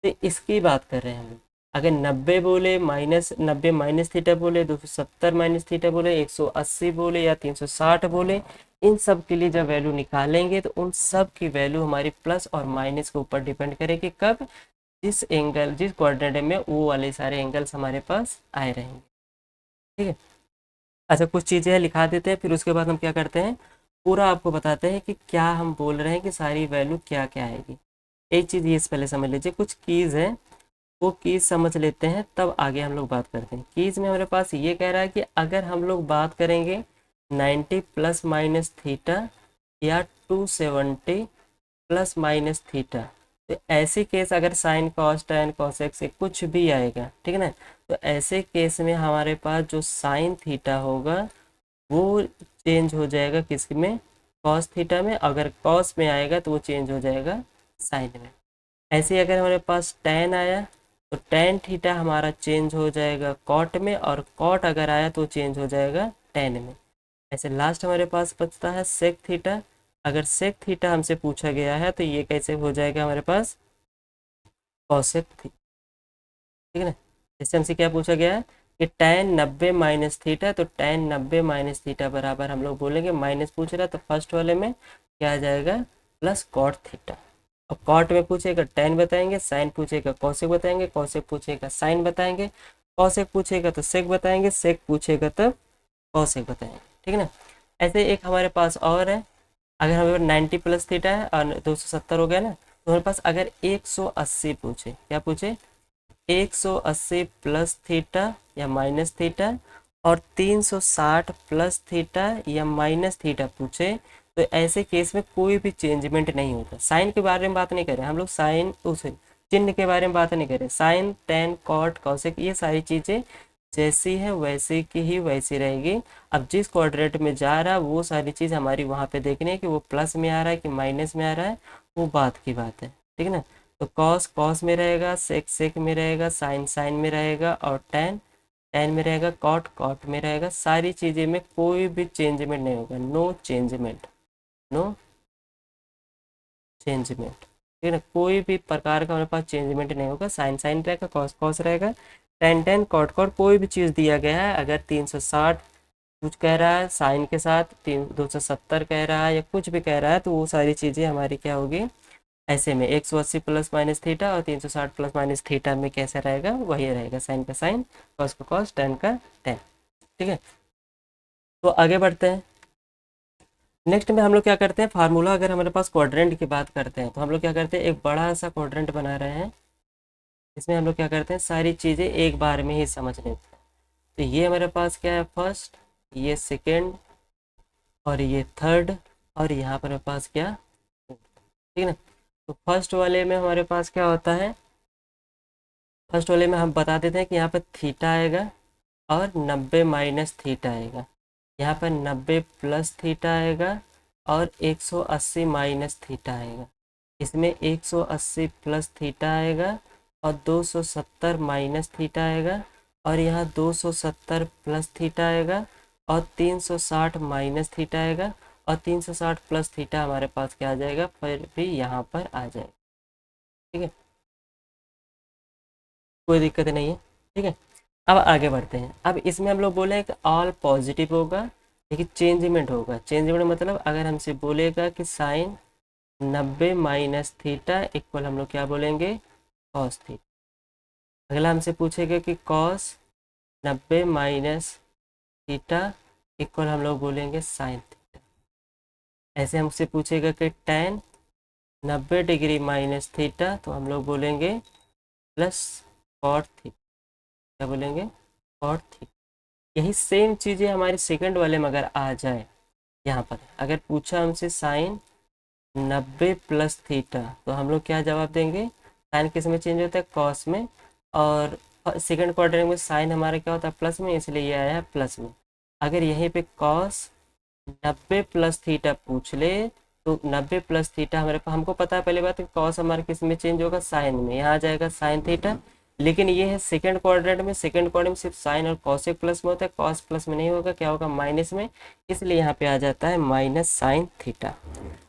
तो इसकी बात कर रहे हैं हम लोग। अगर 90 बोले, माइनस 90 माइनस थीटा बोले, 270 माइनस थीटा बोले, 180 बोले या 360 बोले, इन सब के लिए जब वैल्यू निकालेंगे तो उन सब की वैल्यू हमारी प्लस और माइनस के ऊपर डिपेंड करेगी। कब, जिस एंगल, जिस क्वाड्रेंट में वो वाले सारे एंगल्स हमारे पास आए रहेंगे। ठीक है। अच्छा, कुछ चीज़ें लिखा देते हैं, फिर उसके बाद हम क्या करते हैं, पूरा आपको बताते हैं कि क्या हम बोल रहे हैं कि सारी वैल्यू क्या क्या आएगी। एक चीज़ ये पहले समझ लीजिए, कुछ कीज़ है वो कीज समझ लेते हैं तब आगे हम लोग बात करते हैं। कीज में हमारे पास ये कह रहा है कि अगर हम लोग बात करेंगे 90 प्लस माइनस थीटा या 270 प्लस माइनस थीटा, तो ऐसे केस अगर साइन कॉस टैन कॉसेक से कुछ भी आएगा, ठीक है ना, तो ऐसे केस में हमारे पास जो साइन थीटा होगा वो चेंज हो जाएगा किस में, कॉस थीटा में। अगर कॉस में आएगा तो वो चेंज हो जाएगा साइन में। ऐसे ही अगर हमारे पास टैन आया तो टैन थीटा हमारा चेंज हो जाएगा कॉट में, और कॉट अगर आया तो चेंज हो जाएगा टैन में। ऐसे लास्ट हमारे पास बचता है सेक थीटा। अगर सेक थीटा हमसे पूछा गया है तो ये कैसे हो जाएगा हमारे पास कॉसेक थीटा, ठीक है ना। जैसे हमसे क्या पूछा गया है कि टैन 90 माइनस थीटा, तो टैन 90 माइनस थीटा बराबर हम लोग बोलेंगे, माइनस पूछ रहा है तो फर्स्ट वाले में क्या आ जाएगा प्लस कॉट थीटा। अब कॉट में पूछेगा टैन बताएंगे, साइन पूछेगा कॉसेक बताएंगे, कॉसेक पूछेगा साइन बताएंगे, कॉसेक पूछेगा तो सेक बताएंगे, सेक पूछेगा तब कॉसेक बताएंगे, ठीक है ना। ऐसे एक हमारे पास और है, अगर हमारे पास 90 प्लस थीटा है और 270 हो गया ना, तो हमारे पास अगर 180 पूछे, क्या पूछे 180 प्लस थीटा या माइनस थीटा और 360 प्लस थीटा या माइनस थीटा पूछे, तो ऐसे केस में कोई भी चेंजमेंट नहीं होता। साइन के बारे में बात नहीं कर रहे हम लोग, साइन उसे चिन्ह के बारे में बात नहीं कर रहे। साइन टेन कॉट कॉसेक ये सारी चीज़ें जैसी है वैसी की ही वैसी रहेगी। अब जिस क्वाड्रेंट में जा रहा है वो सारी चीज़ हमारी वहाँ पे देखनी है कि वो प्लस में आ रहा है कि माइनस में आ रहा है, वो बात की बात है, ठीक है ना। तो कॉस कॉस में रहेगा, सेक सेक में रहेगा, साइन साइन में रहेगा, और टेन टेन में रहेगा, कॉट कॉट में रहेगा। सारी चीज़ें में कोई भी चेंजमेंट नहीं होगा, नो चेंजमेंट, नो चेंजमेंट, ठीक है ना। कोई भी प्रकार का हमारे पास चेंजमेंट नहीं होगा। साइन साइन रहेगा, कॉस कॉस रहेगा, टेन टेन कॉट कॉट। कोई भी चीज़ दिया गया है, अगर 360 कुछ कह रहा है साइन के साथ, 270 कह रहा है या कुछ भी कह रहा है, तो वो सारी चीज़ें हमारी क्या होगी ऐसे में 180 प्लस माइनस थीटा और 360 प्लस माइनस थीटा में कैसा रहेगा वही रहेगा, साइन का साइन कॉस का कॉस टेन का टेन, ठीक है। तो आगे बढ़ते हैं। नेक्स्ट में हम लोग क्या करते हैं, फार्मूला अगर हमारे पास क्वाड्रेंट की बात करते हैं तो हम लोग क्या करते हैं, एक बड़ा सा क्वाड्रेंट बना रहे हैं। इसमें हम लोग क्या करते हैं, सारी चीज़ें एक बार में ही समझ लेते हैं। तो ये हमारे पास क्या है फर्स्ट, ये सेकेंड, और ये थर्ड, और यहाँ पर हमारे पास क्या, ठीक है ना। तो फर्स्ट वाले में हमारे पास क्या होता है, फर्स्ट वाले में हम बता देते हैं कि यहाँ पर थीटा आएगा और 90 माइनस थीटा आएगा, यहाँ पर 90 प्लस थीटा आएगा और 180 माइनस थीटा आएगा। इसमें 180 प्लस थीटा आएगा और 270 माइनस थीटा आएगा, और यहाँ 270 प्लस थीटा आएगा और 360 माइनस थीटा आएगा, और 360 प्लस थीटा हमारे पास क्या आ जाएगा, फिर भी यहाँ पर आ जाएगा, ठीक है, कोई दिक्कत नहीं है, ठीक है। अब आगे बढ़ते हैं। अब इसमें हम लोग बोले हैं कि ऑल पॉजिटिव होगा, लेकिन चेंजमेंट होगा। चेंजमेंट मतलब अगर हमसे बोलेगा कि साइन 90 माइनस थीटा इक्वल हम लोग क्या बोलेंगे कॉस थीटा। अगला हमसे पूछेगा कि कॉस 90 माइनस थीटा इक्वल हम लोग बोलेंगे साइन थीटा। ऐसे हमसे पूछेगा कि टेन 90 डिग्री माइनस थीटा, तो हम लोग बोलेंगे प्लस कॉट थीटा, क्या बोलेंगे कॉट थीटा। यही सेम चीज़ें हमारी सेकंड वाले में अगर आ जाए, यहाँ पर अगर पूछा हमसे साइन 90 प्लस थीटा, तो हम लोग क्या जवाब देंगे, साइन किस में चेंज होता है कॉस में, और सेकंड क्वाड्रेंट में साइन हमारा क्या होता है प्लस में, इसलिए ये आया है प्लस में। अगर यहीं पे कॉस 90 प्लस थीटा पूछ ले, तो 90 प्लस थीटा हमारे पास, हमको पता है पहले बात कि कॉस हमारा किस में चेंज होगा साइन में, यहाँ आ जाएगा साइन थीटा। लेकिन ये है सेकंड क्वाड्रेंट में, सेकंड क्वाड्रेंट में सिर्फ साइन और कॉसेक प्लस में होता है, कॉस प्लस में नहीं होगा, क्या होगा माइनस में, इसलिए यहाँ पे आ जाता है माइनस साइन थीटा।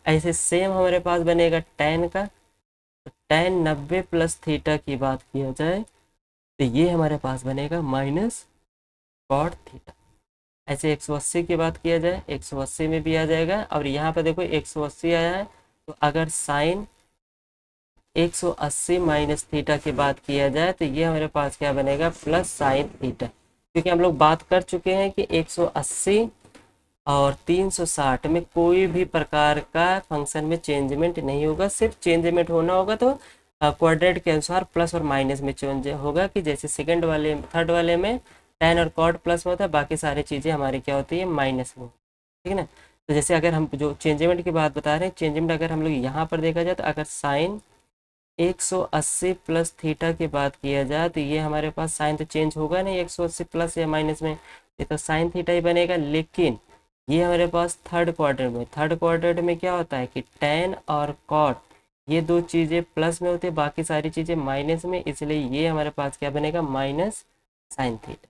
ऐसे सेम हमारे पास बनेगा टेन का, तो टेन 90 प्लस थीटा की बात किया जाए तो ये हमारे पास बनेगा माइनस कॉट थीटा। ऐसे 180 की बात किया जाए 180 में भी आ जाएगा, और यहाँ पर देखो 180 आया है, तो अगर साइन 180 माइनस थीटा की बात किया जाए तो ये हमारे पास क्या बनेगा प्लस साइन थीटा। क्योंकि हम लोग बात कर चुके हैं कि 180 और 360 में कोई भी प्रकार का फंक्शन में चेंजमेंट नहीं होगा, सिर्फ चेंजमेंट होना होगा तो क्वाड्रेंट के अनुसार प्लस और माइनस में चेंज होगा, कि जैसे सेकंड वाले थर्ड वाले में tan और cot प्लस में होता है, बाकी सारी चीज़ें हमारी क्या होती है माइनस में, ठीक है ना। तो जैसे अगर हम जो चेंजमेंट की बात बता रहे हैं, चेंजमेंट अगर हम लोग यहाँ पर देखा जाए तो अगर साइन 180 प्लस थीटा की बात किया जाए तो ये हमारे पास साइन तो चेंज होगा नहीं 180 प्लस या माइनस में, ये तो साइन थीटा ही बनेगा। लेकिन ये हमारे पास थर्ड क्वाड्रेंट में क्या होता है कि tan और cot ये दो चीज़ें प्लस में होती है, बाकी सारी चीज़ें माइनस में, इसलिए ये हमारे पास क्या बनेगा माइनस साइन थीटा,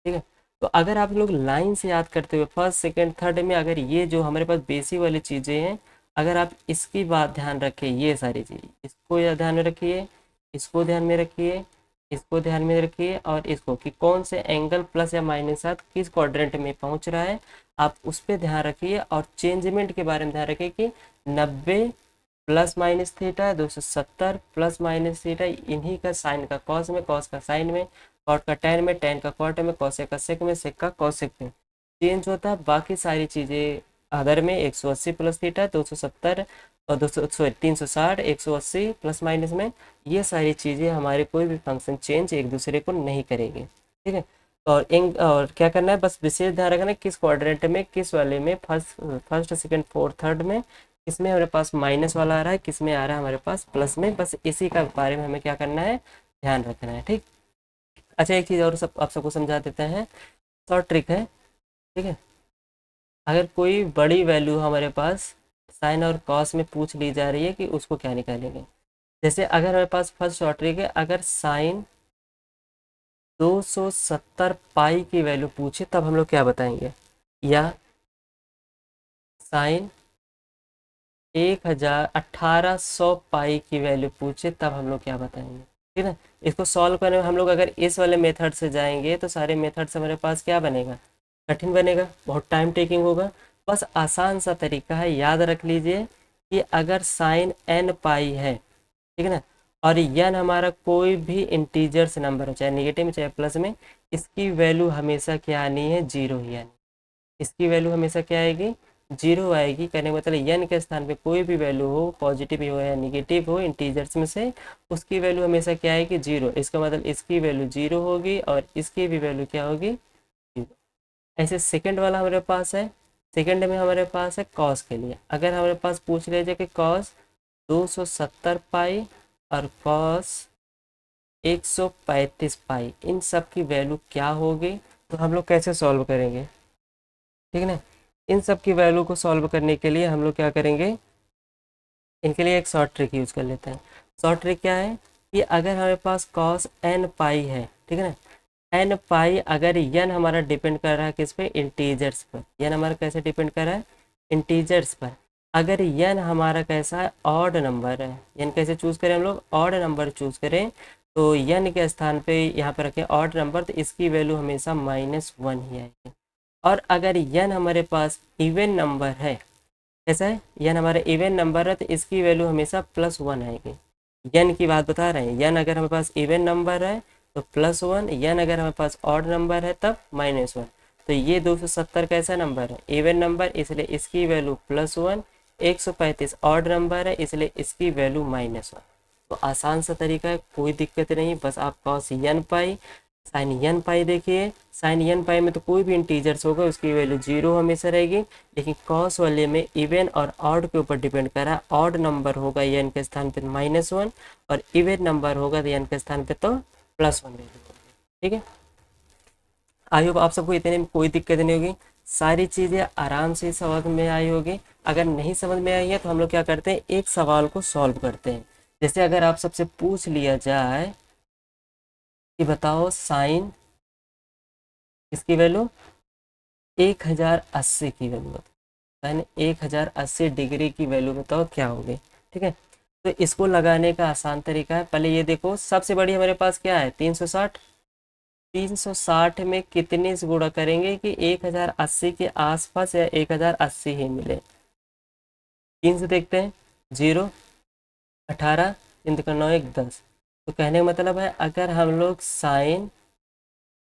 ठीक है। तो अगर आप लोग लाइन से याद करते हुए फर्स्ट सेकंड थर्ड में अगर ये जो हमारे पास बेसिक वाली चीज़ें हैं, अगर आप इसकी बात ध्यान रखें, ये सारी चीज़ इसको या ध्यान में रखिए, इसको ध्यान में रखिए, इसको ध्यान में रखिए, और इसको कि कौन से एंगल प्लस या माइनस साथ किस क्वाड्रेंट में पहुंच रहा है, आप उस पर ध्यान रखिए। और चेंजमेंट के बारे में ध्यान रखिए कि 90 plus minus theta, 270 plus minus theta, इन्हीं का साइन का कॉस में, कॉस का साइन में, कॉट का टैन में, टैन का कॉट में, कॉसेक का सेक में, सेक का कॉसेक में चेंज होता है। बाकी सारी चीज़ें अदर में 180 प्लस थीटा, 270 और 200 सॉरी 360, 180 प्लस माइनस में, ये सारी चीज़ें हमारे कोई भी फंक्शन चेंज एक दूसरे को नहीं करेगी, ठीक है। और क्या करना है, बस विशेष ध्यान रखना है किस क्वाड्रेंट में, किस वाले में, फर्स्ट सेकंड फोर्थ थर्ड में किसमें हमारे पास माइनस वाला आ रहा है, किसमें आ रहा है हमारे पास प्लस में, बस इसी का बारे में हमें क्या करना है ध्यान रखना है, ठीक। अच्छा एक चीज़ और सब आप सबको समझा देते हैं, शॉर्ट ट्रिक है, ठीक है। अगर कोई बड़ी वैल्यू हमारे पास साइन और कॉस में पूछ ली जा रही है कि उसको क्या निकालेंगे, जैसे अगर हमारे पास फर्स्ट शॉर्ट ट्रिक है, अगर साइन 270 पाई की वैल्यू पूछे तब हम लोग क्या बताएंगे, या साइन 1800 पाई की वैल्यू पूछे तब हम लोग क्या बताएंगे, ठीक है। इसको सॉल्व करने में हम लोग अगर इस वाले मेथड से जाएंगे तो सारे मेथड से हमारे पास क्या बनेगा, कठिन बनेगा, बहुत टाइम टेकिंग होगा। बस आसान सा तरीका है, याद रख लीजिए कि अगर साइन n पाई है, ठीक है ना, और n हमारा कोई भी इंटीजर्स नंबर है, चाहे निगेटिव में चाहे प्लस में, इसकी वैल्यू हमेशा क्या आनी है जीरो ही आनी, इसकी वैल्यू हमेशा क्या आएगी जीरो आएगी। कहने का मतलब n के स्थान पे कोई भी वैल्यू हो, पॉजिटिव हो या निगेटिव हो इंटीजर्स में से, उसकी वैल्यू हमेशा क्या आएगी जीरो, इसका मतलब इसकी वैल्यू जीरो होगी और इसकी भी वैल्यू क्या होगी जीरो। ऐसे सेकंड वाला हमारे पास है, सेकंड में हमारे पास है कॉस के लिए, अगर हमारे पास पूछ लिया जाए कि कॉस 270 पाई और कॉस 135 पाई, इन सब की वैल्यू क्या होगी, तो हम लोग कैसे सॉल्व करेंगे, ठीक है ना। इन सब की वैल्यू को सॉल्व करने के लिए हम लोग क्या करेंगे, इनके लिए एक शॉर्ट ट्रिक यूज़ कर लेते हैं। शॉर्ट ट्रिक क्या है कि अगर हमारे पास कॉस n पाई है, ठीक है ना, n पाई अगर n हमारा डिपेंड कर रहा है किस पे, इंटीजर्स पर, n हमारा कैसे डिपेंड कर रहा है इंटीजर्स पर। अगर n हमारा कैसा है ऑड नंबर है, n कैसे चूज़ करें हम लोग, ऑड नंबर चूज़ करें, तो n के स्थान पे यहाँ पर रखें ऑड नंबर, तो इसकी वैल्यू हमेशा -1 ही आएगी। और अगर n हमारे पास इवन नंबर है, कैसा है n हमारा इवन नंबर है, तो इसकी वैल्यू हमेशा +1 आएगी। n की बात बता रहे हैं, n अगर हमारे पास इवन नंबर है तो +1, n अगर हमारे पास ऑड नंबर है तब -1। तो ये 270 कैसा नंबर है इवन नंबर, इसलिए इसकी वैल्यू +1, 135 ऑड नंबर है इसलिए इसकी वैल्यू -1। तो आसान सा तरीका है, कोई दिक्कत नहीं, बस आप cos n pi sine n पाई देखिए, साइन n पाई में तो कोई भी इंटीजर्स होगा उसकी वैल्यू जीरो हमेशा रहेगी, लेकिन कॉस वाले में इवन और ऑड के ऊपर डिपेंड कर रहा है, ऑड नंबर होगा n के स्थान पे -1 और इवन नंबर होगा तो n के स्थान पे तो +1 वैल्यू होगी, ठीक है। आई होप आप सबको इतने में कोई दिक्कत नहीं होगी, सारी चीज़ें आराम से समझ में आई होगी। अगर नहीं समझ में आई है तो हम लोग क्या करते हैं, एक सवाल को सॉल्व करते हैं। जैसे अगर आप सबसे पूछ लिया जाए कि बताओ साइन इसकी वैल्यू 1080 की वैल्यू बताओ, साइन 1080 डिग्री की वैल्यू बताओ क्या होगी, ठीक है। तो इसको लगाने का आसान तरीका है, पहले ये देखो सबसे बड़ी हमारे पास क्या है 360, 360 में कितने से गुणा करेंगे कि 1080 के आसपास या 1080 ही मिले। 3 से देखते हैं, 0, 18, 3 का 9, 1, 10। तो कहने का मतलब है अगर हम लोग साइन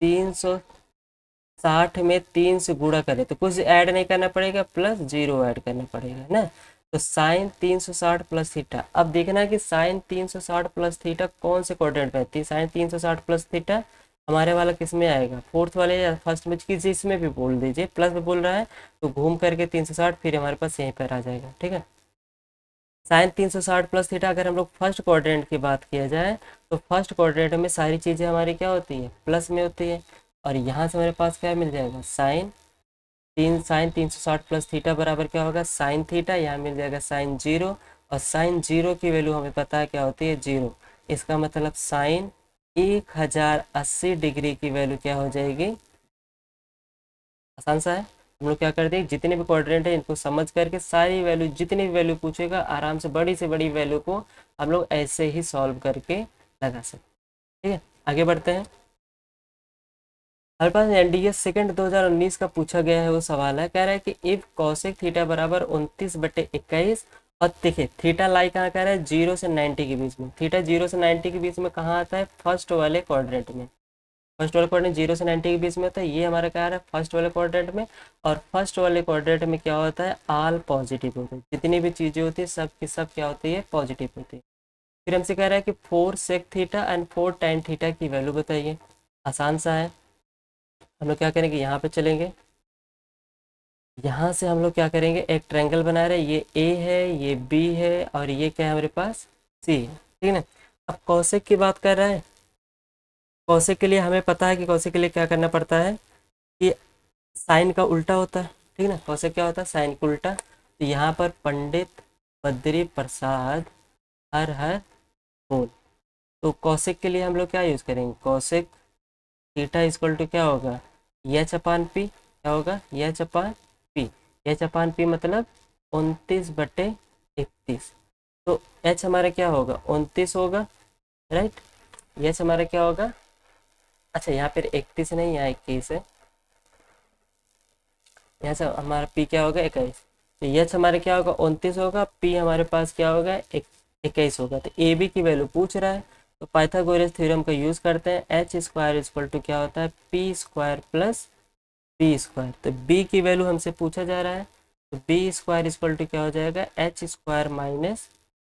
360 में 3 से गुणा करें तो कुछ ऐड नहीं करना पड़ेगा, +0 ऐड करना पड़ेगा ना। तो साइन 360 प्लस थीटा। अब देखना है कि साइन 360 प्लस थीटा कौन से क्वाड्रेंट में है। साइन 360 प्लस थीटा हमारे वाला किस में आएगा, फोर्थ वाले या फर्स्ट में, किसी इसमें भी बोल दीजिए, प्लस में बोल रहा है तो घूम करके 360 फिर हमारे पास यहीं पर आ जाएगा। ठीक है, साइन 360 प्लस थीटा अगर हम लोग फर्स्ट क्वाड्रेंट की बात किया जाए तो फर्स्ट क्वाड्रेंट में सारी चीज़ें हमारी क्या होती है, प्लस में होती है। और यहाँ से हमारे पास क्या मिल जाएगा, साइन 360 प्लस थीटा बराबर क्या होगा, साइन थीटा। यहाँ मिल जाएगा साइन जीरो, और साइन जीरो की वैल्यू हमें पता है क्या होती है, जीरो। इसका मतलब साइन 1080 डिग्री की वैल्यू क्या हो जाएगी, आसान सा है। हम लोग क्या करते हैं, जितने भी क्वाड्रेंट है इनको समझ करके सारी वैल्यू, जितनी भी वैल्यू पूछेगा आराम से बड़ी वैल्यू को हम लोग ऐसे ही सॉल्व करके लगा सकते हैं। ठीक है, आगे बढ़ते हैं। हमारे पास एनडीए सेकंड 2019 का पूछा गया है वो सवाल है, कह रहा है कि इफ कॉसेक थीटा बराबर 29/21। और देखिए थीटा लाई कहाँ कह रहा है, 0 से 90 के बीच में। थीटा 0 से 90 के बीच में कहाँ आता है, फर्स्ट वाले क्वाड्रेंट में। फर्स्ट वाले क्वाड्रेंट 0 से 90 के बीच में होता है, ये हमारा क्या आ रहा है, फर्स्ट वाले क्वाड्रेंट में। और फर्स्ट वाले क्वाड्रेंट में क्या होता है, ऑल पॉजिटिव होते हैं, जितनी भी चीज़ें होती है सब की सब क्या होती है, पॉजिटिव होती है। फिर हमसे कह रहा है कि 4 sec theta and 4 tan theta की वैल्यू बताइए। आसान सा है, हम लोग क्या करेंगे, यहाँ पे चलेंगे। यहाँ से हम लोग क्या करेंगे, एक ट्रायंगल बना रहे हैं, ये ए है, ये बी है, और ये क्या है हमारे पास, सी है। ठीक है ना। अब कौशिक की बात कर रहा है, कौशिक के लिए हमें पता है कि कौशिक के लिए क्या करना पड़ता है कि साइन का उल्टा होता है। ठीक है ना, कौशिक क्या होता है, साइन का उल्टा। तो यहाँ पर पंडित बद्री प्रसाद हर हर बोल। तो कौशिक के लिए हम लोग क्या यूज़ करेंगे, कौशिक थीटा इक्वल टू क्या होगा, एच अपान पी। क्या होगा, एच अपान पी। एच अपान पी मतलब 29/31। तो एच हमारा क्या होगा, 29 होगा, राइट। एच हमारा क्या होगा, अच्छा यहाँ पर 31 नहीं, यहाँ 21 है। यहाँ से हमारा पी क्या होगा, 21। तो एच हमारे क्या होगा, 29 होगा, पी हमारे पास क्या होगा, 21 होगा। तो ए बी की वैल्यू पूछ रहा है, तो पाइथागोरस थ्योरम का यूज़ करते हैं। एच स्क्वायर इक्वल टू क्या होता है, P square plus B square. तो बी की वैल्यू हमसे पूछा जा रहा है, तो बी स्क्वायर इक्वल टू क्या हो जाएगा, H square minus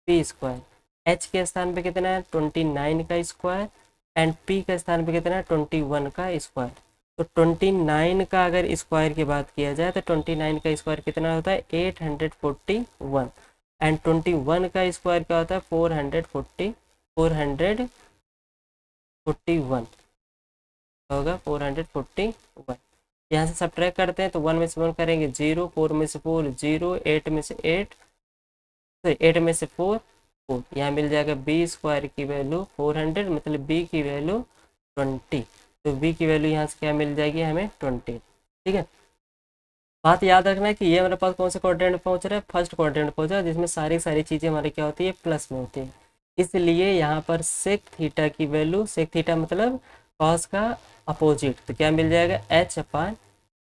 P square. H के स्थान पे कितना है, 29 का स्क्वायर, एंड पी के स्थान पे कितना है, 21 का स्क्वायर। तो 29 का अगर स्क्वायर की बात किया जाए तो 29 का स्क्वायर कितना होता है, 841। एंड 21 का स्क्वायर क्या होता है, 441 होगा, 441। यहाँ से सब्ट्रैक्ट करते हैं तो 1 में से 1 करेंगे 0, 4 में से 4 0, 8 में से 8, सॉरी 8 में से 4 4। यहाँ मिल जाएगा बी स्क्वायर की वैल्यू 400, मतलब बी की वैल्यू 20। तो बी की वैल्यू यहाँ से क्या मिल जाएगी हमें, 20। ठीक है, बात याद रखना है कि ये हमारे पास कौन से क्वाड्रेंट में पहुंच रहा है, फर्स्ट क्वाड्रेंट में पहुंच रहा है, जिसमें सारी सारी चीज़ें हमारी क्या होती है, प्लस में होती है। इसलिए यहाँ पर सेक थीटा की वैल्यू, सेक थीटा मतलब कॉस का अपोजिट, तो क्या मिल जाएगा, H upon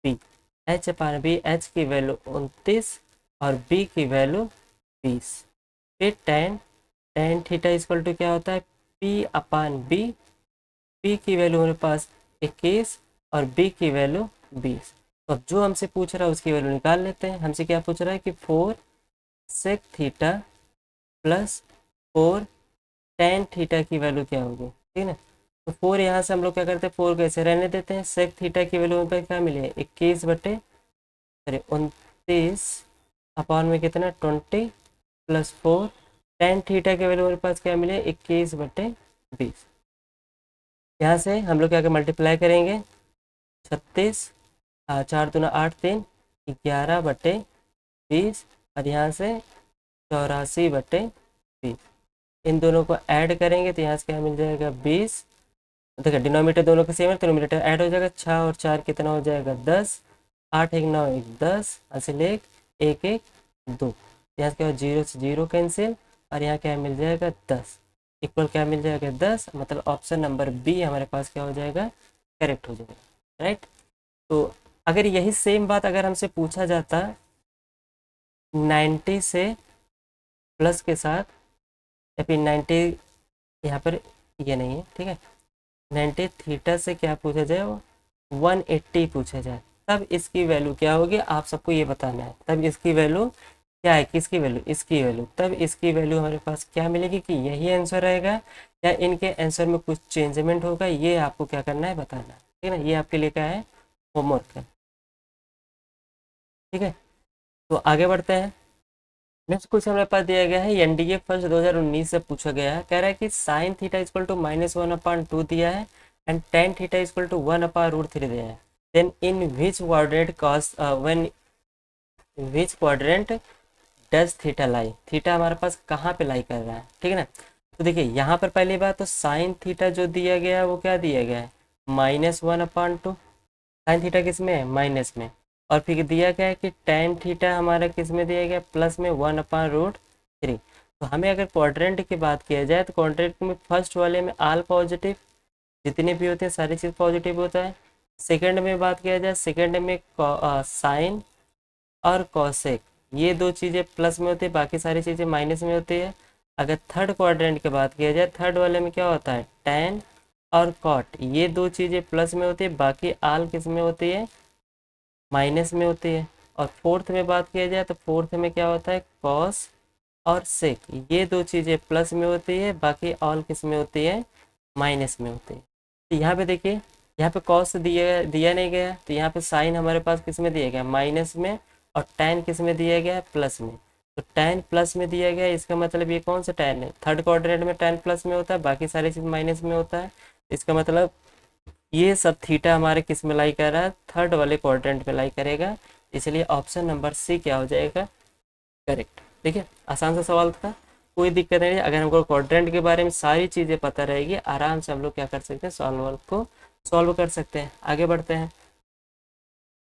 B. H upon B, H की वैल्यू 29 और बी की वैल्यू 20। फिर tan, tan theta equal to क्या होता है, पी अपान बी। पी की वैल्यू हमारे पास 21 और बी की वैल्यू 20। तो अब जो हमसे पूछ रहा है उसकी वैल्यू निकाल लेते हैं। हमसे क्या पूछ रहा है कि 4 sec theta plus 4 tan theta की वैल्यू क्या होगी। ठीक है ना, तो 4 यहाँ से हम लोग क्या करते हैं, 4 कैसे रहने देते हैं। सेक थीटा की वैल्यू पर क्या मिले, 21 अपॉन में कितना 20 प्लस 4। टेन थीटा की वैल्यू मेरे पास क्या मिले, 21/20। यहाँ से हम लोग क्या मल्टीप्लाई करेंगे, 36, 4 दूना 8, 3 11/20, और यहाँ से 84/20। इन दोनों को ऐड करेंगे तो यहाँ से क्या मिल जाएगा, 20। देखो डिनोमीटर दोनों का सेम है तो डिनोमीटर ऐड हो जाएगा, 6 और 4 कितना हो जाएगा, 10, 8 1 9 1 10, हासिल 1 1 1 2। यहाँ से क्या हो, 0 से 0 कैंसिल, और यहाँ क्या मिल जाएगा, 10 इक्वल क्या मिल जाएगा, 10। मतलब ऑप्शन नंबर बी हमारे पास क्या हो जाएगा, करेक्ट हो जाएगा, राइट। तो अगर यही सेम बात अगर हमसे पूछा जाता 90 से प्लस के साथ, या फिर 90, यहाँ पर ये नहीं है, ठीक है, 90 थीटा से क्या पूछा जाए, 180 पूछा जाए, तब इसकी वैल्यू क्या होगी, आप सबको ये बताना है, तब इसकी वैल्यू क्या है, किसकी वैल्यू, इसकी वैल्यू, तब इसकी वैल्यू हमारे पास क्या मिलेगी कि यही आंसर रहेगा या इनके आंसर में कुछ चेंजमेंट होगा, ये आपको क्या करना है, बताना है। ठीक है ना, ये आपके लिए क्या है, होमवर्क है। ठीक है, तो आगे बढ़ते हैं। नेक्स्ट क्वेश्चन हमारे पास दिया गया है, एनडीए फर्स्ट 2019 से पूछा गया है। कह रहा है कि साइन थीटा इक्वल टू -1/2 दिया है and tan theta equal to 1/√3 दिया है। Then in which quadrant cos when which quadrant does theta lie, theta हमारे पास कहाँ पे लाई कर रहा है। ठीक है ना, तो देखिए यहाँ पर पहली बात तो साइन थीटा जो दिया गया है वो क्या दिया गया है, -1/2। साइन थीटा किस में है, माइनस में। और फिर दिया गया है कि टेन थीटा हमारा किस में दिया गया, प्लस में 1/√3। तो हमें अगर क्वाड्रेंट की बात किया जाए तो क्वाड्रेंट में फर्स्ट वाले में आल पॉजिटिव, जितने भी होते हैं सारी चीज़ पॉजिटिव होता है। सेकंड में बात किया जाए, सेकंड में साइन और कॉसेक, ये दो चीज़ें प्लस में होती है, बाकी सारी चीज़ें माइनस में होती है। अगर थर्ड क्वाड्रेंट की बात किया जाए, थर्ड वाले में क्या होता है, टेन और कॉट, ये दो चीज़ें प्लस में होती है, बाकी आल किस में होती है, माइनस में होती है। और फोर्थ में बात किया जाए तो फोर्थ में क्या होता है, कॉस और सेक, ये दो चीज़ें प्लस में होती है, बाकी ऑल किस में होती है, माइनस में होती है। तो यहाँ पे देखिए, यहाँ पे कॉस दिया दिया नहीं गया, तो यहाँ पे साइन हमारे पास किस में दिया गया, माइनस में। और टेन किस में दिया गया, प्लस में। तो टेन प्लस में दिया गया, इसका मतलब ये कौन सा टेन है, थर्ड क्वाड्रेंट में टेन प्लस में होता है, बाकी सारी चीज़ माइनस में होता है। इसका मतलब ये सब थीटा हमारे किस में लाई कर रहा है, थर्ड वाले क्वाड्रेंट में लाई करेगा। इसलिए ऑप्शन नंबर सी क्या हो जाएगा, करेक्ट। ठीक है, आसान सा सवाल था, कोई दिक्कत नहीं है। अगर हमको क्वाड्रेंट के बारे में सारी चीज़ें पता रहेगी, आराम से हम लोग क्या कर सकते हैं, सॉल्व को सॉल्व कर सकते हैं। आगे बढ़ते हैं।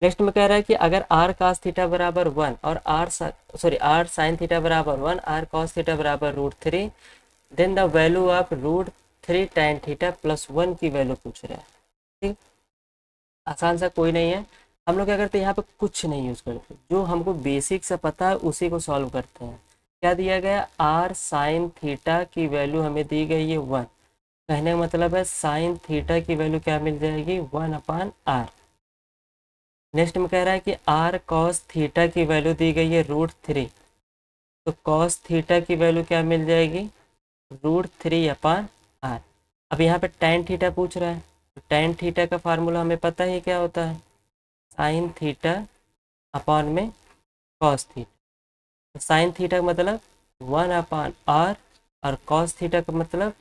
नेक्स्ट में कह रहा है कि अगर आर कास थीटा बराबर 1 और आर साइन थीटा बराबर 1, आर कॉस थीटा बराबर √3, then the value of √3 tan theta plus 1 की वैल्यू पूछ रहा है। ठीक, आसान सा कोई नहीं है। हम लोग क्या करते हैं, यहाँ पे कुछ नहीं यूज़ करते, जो हमको बेसिक से पता है उसी को सॉल्व करते हैं। क्या दिया गया, आर साइन थीटा की वैल्यू हमें दी गई है 1। कहने का मतलब है साइन थीटा की वैल्यू क्या मिल जाएगी, 1/r। नेक्स्ट में कह रहा है कि आर कॉस थीटा की वैल्यू दी गई है √3, तो कॉस थीटा की वैल्यू क्या मिल जाएगी, √3/r। अब यहाँ पे tan थीटा पूछ रहा है, तो tan थीटा का फार्मूला हमें पता ही क्या होता है, साइन थीटा अपॉन में कॉस थीटा। साइन थीटा का मतलब 1/r और कॉस थीटा का मतलब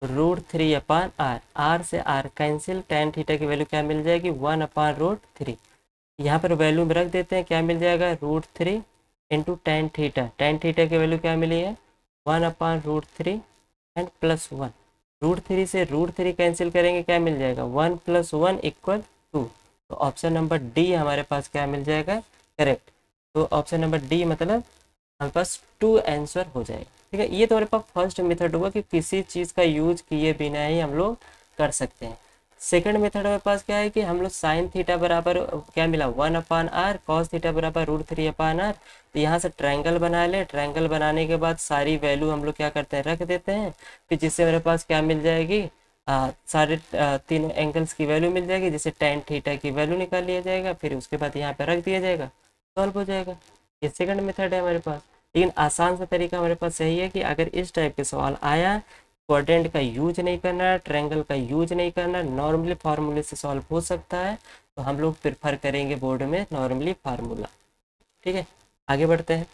√3/r। r से r कैंसिल, tan थीटा की वैल्यू क्या मिल जाएगी, 1/√3। यहाँ पर वैल्यू में रख देते हैं, क्या मिल जाएगा, √3 into tan theta. Ten theta की वैल्यू क्या मिली है, 1/√3 एंड प्लस 1। √3 से √3 कैंसिल करेंगे, क्या मिल जाएगा, 1 + 1 = 2। तो ऑप्शन नंबर डी हमारे पास क्या मिल जाएगा, करेक्ट। तो ऑप्शन नंबर डी मतलब हमारे पास 2 आंसर हो जाएगा। ठीक है, ये तो हमारे पास फर्स्ट मेथड हुआ कि किसी चीज़ का यूज किए बिना ही हम लोग कर सकते हैं। सेकंड मेथड हमारे पास क्या है कि हम लोग साइन थीटा बराबर क्या मिला, 1/r, कॉस थीटा बराबर √3/r। तो यहाँ से ट्रायंगल बना ले, ट्रायंगल बनाने के बाद सारी वैल्यू हम लोग क्या करते हैं, रख देते हैं। फिर जिससे मेरे पास क्या मिल जाएगी, सारे तीनों एंगल्स की वैल्यू मिल जाएगी, जिससे tan थीटा की वैल्यू निकाल लिया जाएगा, फिर उसके बाद यहाँ पे रख दिया जाएगा, सॉल्व हो जाएगा। ये सेकंड मेथड है हमारे पास। लेकिन आसान सा तरीका हमारे पास यही है कि अगर इस टाइप के सवाल आया, क्वाड्रेंट का यूज नहीं करना है, ट्रायंगल का यूज नहीं करना है, नॉर्मली फार्मूले से सॉल्व हो सकता है, तो हम लोग प्रेफर करेंगे बोर्ड में नॉर्मली फार्मूला। ठीक है, आगे बढ़ते हैं।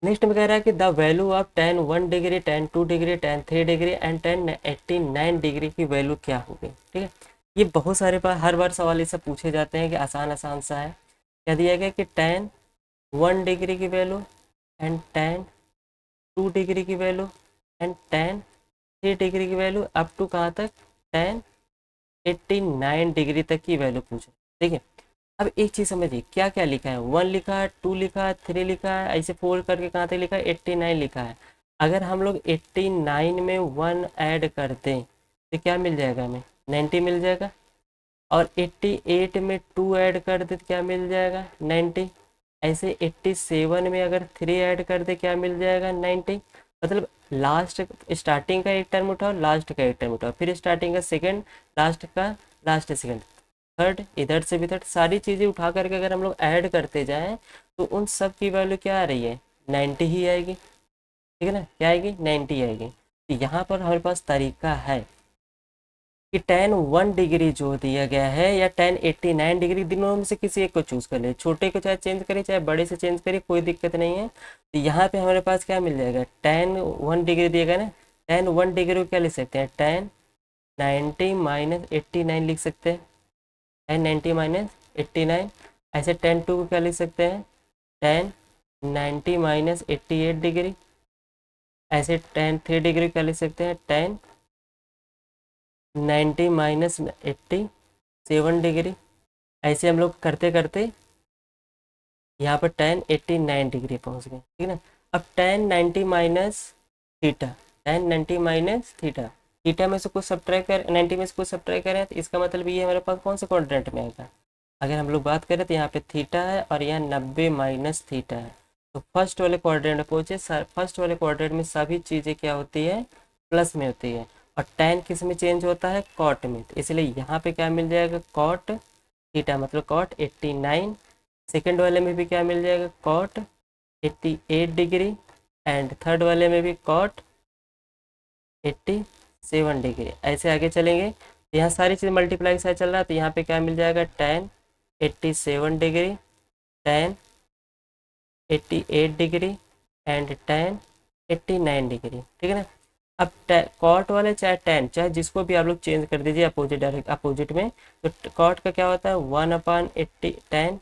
नेक्स्ट में कह रहा है कि the value of tan 1 degree, tan 2 degree, tan 3 degree and tan 89 degree की वैल्यू क्या होगी। ठीक है, ये बहुत सारे बार हर बार सवाल इससे पूछे जाते हैं कि आसान आसान सा है। क्या दिया गया कि tan 1 डिग्री की वैल्यू एंड tan 2 डिग्री की वैल्यू एंड tan 3 डिग्री की वैल्यू अप टू कहाँ तक, tan 89 डिग्री तक की वैल्यू पूछे। ठीक है, अब एक चीज़ समझिए, क्या क्या लिखा है, 1 लिखा है, 2 लिखा है, 3 लिखा है, ऐसे 4 करके कहाँ तक लिखा है, 89 लिखा है। अगर हम लोग 89 में 1 ऐड कर दें तो क्या मिल जाएगा, हमें 90 मिल जाएगा। और 88 में 2 ऐड कर दे तो क्या मिल जाएगा, 90। ऐसे 87 में अगर 3 ऐड कर दे क्या मिल जाएगा, 90। मतलब लास्ट, स्टार्टिंग का एक टर्म उठाओ, लास्ट का एक टर्म उठाओ, फिर स्टार्टिंग का सेकंड, लास्ट का लास्ट सेकंड, थर्ड, इधर से भी थर्ड, सारी चीज़ें उठा करके अगर हम लोग ऐड करते जाएं तो उन सब की वैल्यू क्या आ रही है, 90 ही आएगी। ठीक है ना, क्या आएगी, 90 आएगी। तो यहाँ पर हमारे पास तरीका है कि tan 1 डिग्री जो दिया गया है या tan 89 डिग्री, दोनों में से किसी एक को चूज कर ले, छोटे को चाहे चेंज करें चाहे बड़े से चेंज करें, कोई दिक्कत नहीं है। तो यहाँ पे हमारे पास क्या मिल जाएगा, tan 1 डिग्री दिएगा ना, tan 1 डिग्री को क्या लिख सकते हैं, tan 90 माइनस 89 लिख सकते हैं, tan 90 माइनस 89। ऐसे tan 2 को क्या लिख सकते हैं, tan 90 माइनस 88 डिग्री। ऐसे tan 3 डिग्री क्या लिख सकते हैं, tan 90 माइनस 87 डिग्री। ऐसे हम लोग करते करते यहाँ पर tan 89 डिग्री पहुँच गए। ठीक है ना। अब tan 90 minus theta, tan 90 minus theta, theta में से कुछ सब्ट्रैक्ट कर, 90 में से कुछ सब्ट्रैक्ट करें तो इसका मतलब ये हमारे पास कौन से क्वाड्रेंट में आएगा। अगर हम लोग बात करें तो यहाँ पे थीटा है और यहाँ 90 माइनस थीटा है, तो फर्स्ट वाले क्वाड्रेंट में पहुँचे। फर्स्ट वाले क्वाड्रेंट में सभी चीज़ें क्या होती है, प्लस में होती है, और tan किस में चेंज होता है, कॉट में। तो इसलिए यहाँ पे क्या मिल जाएगा, कॉट थीटा मतलब कॉट 89। सेकेंड वाले में भी क्या मिल जाएगा, कॉट 88 डिग्री, एंड थर्ड वाले में भी कॉट 87 डिग्री। ऐसे आगे चलेंगे तो यहाँ सारी चीज़ मल्टीप्लाई के साथ चल रहा है, तो यहाँ पे क्या मिल जाएगा, tan 87 degree, tan 88 degree and tan 89 degree. ठीक है ना। अब कॉट वाले चाहे tan, चाहे जिसको भी आप लोग चेंज कर दीजिए अपोजिट, डायरेक्ट अपोजिट में, तो कॉट का क्या होता है 1/80 tan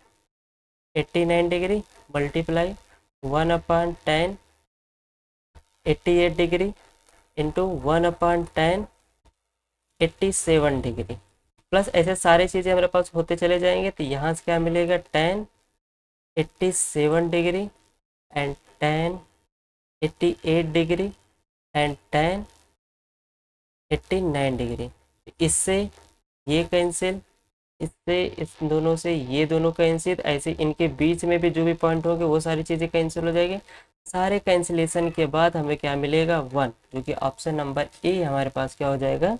89 degree multiply 1/tan 88 degree into 1/tan 87 degree, plus ऐसे सारे चीज़ें हमारे पास होते चले जाएंगे। तो यहाँ से क्या मिलेगा, tan 87 degree and tan 88 degree and tan 89 degree. इससे ये कैंसिल, इससे इस दोनों से ये दोनों कैंसिल, ऐसे इनके बीच में भी जो भी पॉइंट होंगे वो सारी चीज़ें कैंसिल हो जाएंगे। सारे कैंसिलेशन के बाद हमें क्या मिलेगा, 1, जो कि ऑप्शन नंबर ए हमारे पास क्या हो जाएगा,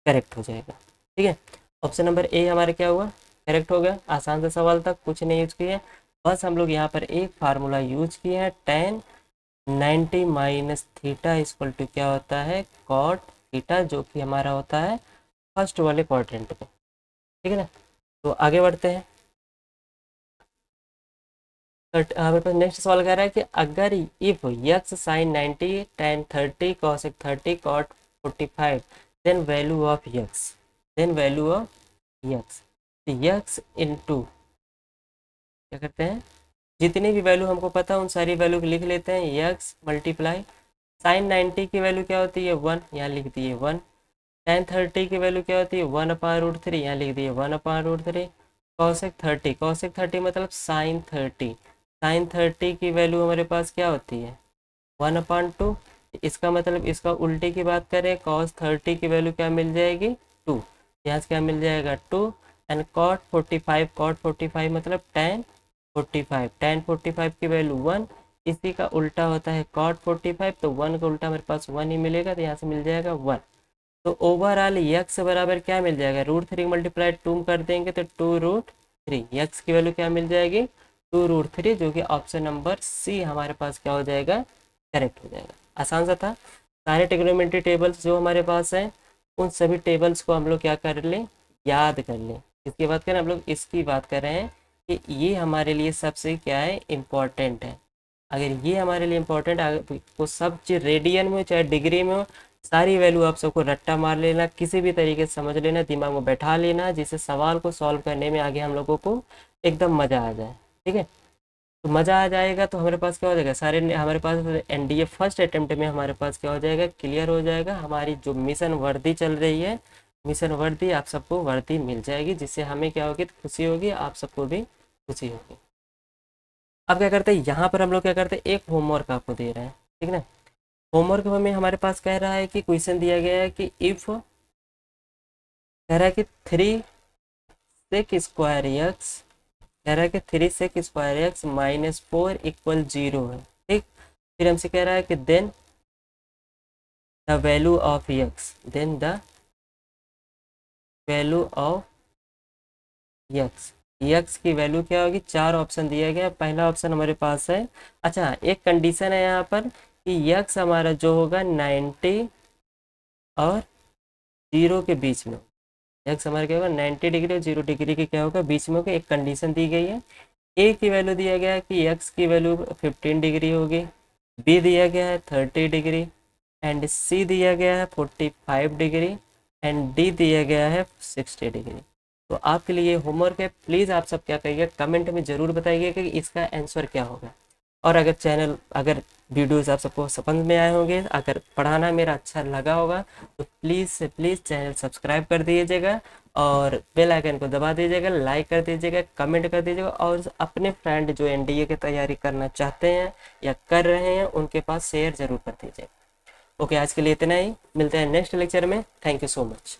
करेक्ट हो जाएगा। ठीक है, ऑप्शन नंबर ए हमारा क्या हुआ, करेक्ट हो गया। आसान सा सवाल था, कुछ नहीं यूज किया, बस हम लोग यहाँ पर एक फार्मूला यूज किए हैं, tan 90 minus theta equal to क्या होता है, कॉट थीटा, जो कि हमारा होता है फर्स्ट वाले क्वाड्रेंट में। ठीक है ना। तो आगे बढ़ते हैं। हमारे पास नेक्स्ट सवाल कह रहा है कि अगर if X sine 90 tan 30 cosec 30 cot 45 then value of X, then value of X, X into क्या करते हैं, जितनी भी वैल्यू हमको पता है उन सारी वैल्यू को लिख लेते हैं, यक्स मल्टीप्लाई साइन 90 की वैल्यू क्या होती है 1, यहाँ लिख दिए 1। tan 30 की वैल्यू क्या होती है 1/√3, यहाँ लिख दिए 1/√3। कॉसेक 30, कॉसेक 30 मतलब साइन 30, साइन 30 की वैल्यू हमारे पास क्या होती है 1/2। इसका मतलब इसका उल्टे की बात करें, कॉस 30 की वैल्यू क्या मिल जाएगी 2, यहाँ से क्या मिल जाएगा 2। एंड कॉट 45, कॉट 45 मतलब tan 45, tan 45 की वैल्यू 1, इसी का उल्टा होता है कॉट 45, तो 1 का उल्टा मेरे पास 1 ही मिलेगा, तो यहाँ से मिल जाएगा 1। तो ओवरऑल यक्स बराबर क्या मिल जाएगा, √3 मल्टीप्लाई 2 कर देंगे तो 2√3, यक्स की वैल्यू क्या मिल जाएगी 2√3, जो कि ऑप्शन नंबर सी हमारे पास क्या हो जाएगा, करेक्ट हो जाएगा। आसान सा था। सारे ट्रिग्नोमेट्री टेबल्स जो हमारे पास हैं उन सभी टेबल्स को हम लोग क्या कर लें, याद कर लें। इसकी बात करें, हम लोग इसकी बात कर रहे हैं कि ये हमारे लिए सबसे क्या है, इम्पॉर्टेंट है। अगर ये हमारे लिए इम्पोर्टेंट, तो सब चीज़ रेडियन में हो चाहे डिग्री में हो, सारी वैल्यू आप सबको रट्टा मार लेना, किसी भी तरीके से समझ लेना, दिमाग में बैठा लेना, जिससे सवाल को सॉल्व करने में आगे हम लोगों को एकदम मज़ा आ जाए। ठीक है, तो मज़ा आ जाएगा तो हमारे पास क्या हो जाएगा, सारे हमारे पास एनडीए फर्स्ट अटेम्प्ट में हमारे पास क्या हो जाएगा, क्लियर हो जाएगा। हमारी जो मिशन वर्दी चल रही है, मिशन वर्दी, आप सबको वर्दी मिल जाएगी, जिससे हमें क्या होगी, खुशी होगी, आप सबको भी खुशी होगी। अब क्या करते हैं, यहाँ पर हम लोग क्या करते हैं, एक होमवर्क आपको दे रहे हैं। ठीक है ना। होमवर्क में हमारे पास कह रहा है कि क्वेश्चन दिया गया है कि इफ, कह रहा है कि 3 sec स्क्वायर एक्स, कह रहा है कि 3 sec square X minus 4 equal 0 है। ठीक, फिर हमसे कह रहा है कि then the value of X, then the value of X. X की वैल्यू क्या होगी, 4 ऑप्शन दिया गया, पहला ऑप्शन हमारे पास है। अच्छा, एक कंडीशन है यहाँ पर कि यक्स हमारा जो होगा 90 और 0 के बीच में। यक्स हमारा क्या होगा, 90 डिग्री और 0 डिग्री के क्या होगा, बीच में होगा। एक कंडीशन दी गई है। ए की वैल्यू दिया गया है कि यक्स की वैल्यू 15 डिग्री होगी, बी दिया गया है 30 डिग्री, एंड सी दिया गया है 45 डिग्री, एंड डी दिया गया है 60 डिग्री। तो आपके लिए होमवर्क है, प्लीज़ आप सब क्या करिएगा, कमेंट में ज़रूर बताइए कि इसका आंसर क्या होगा। और अगर वीडियोस आप सबको समझ में आए होंगे, अगर पढ़ाना मेरा अच्छा लगा होगा, तो प्लीज़ से प्लीज़ चैनल सब्सक्राइब कर दीजिएगा और बेल आइकन को दबा दीजिएगा, लाइक कर दीजिएगा, कमेंट कर दीजिएगा, और अपने फ्रेंड जो एनडीए की तैयारी करना चाहते हैं या कर रहे हैं उनके पास शेयर ज़रूर कर दीजिएगा। ओके, आज के लिए इतना ही, मिलते हैं नेक्स्ट लेक्चर में। Thank you so much.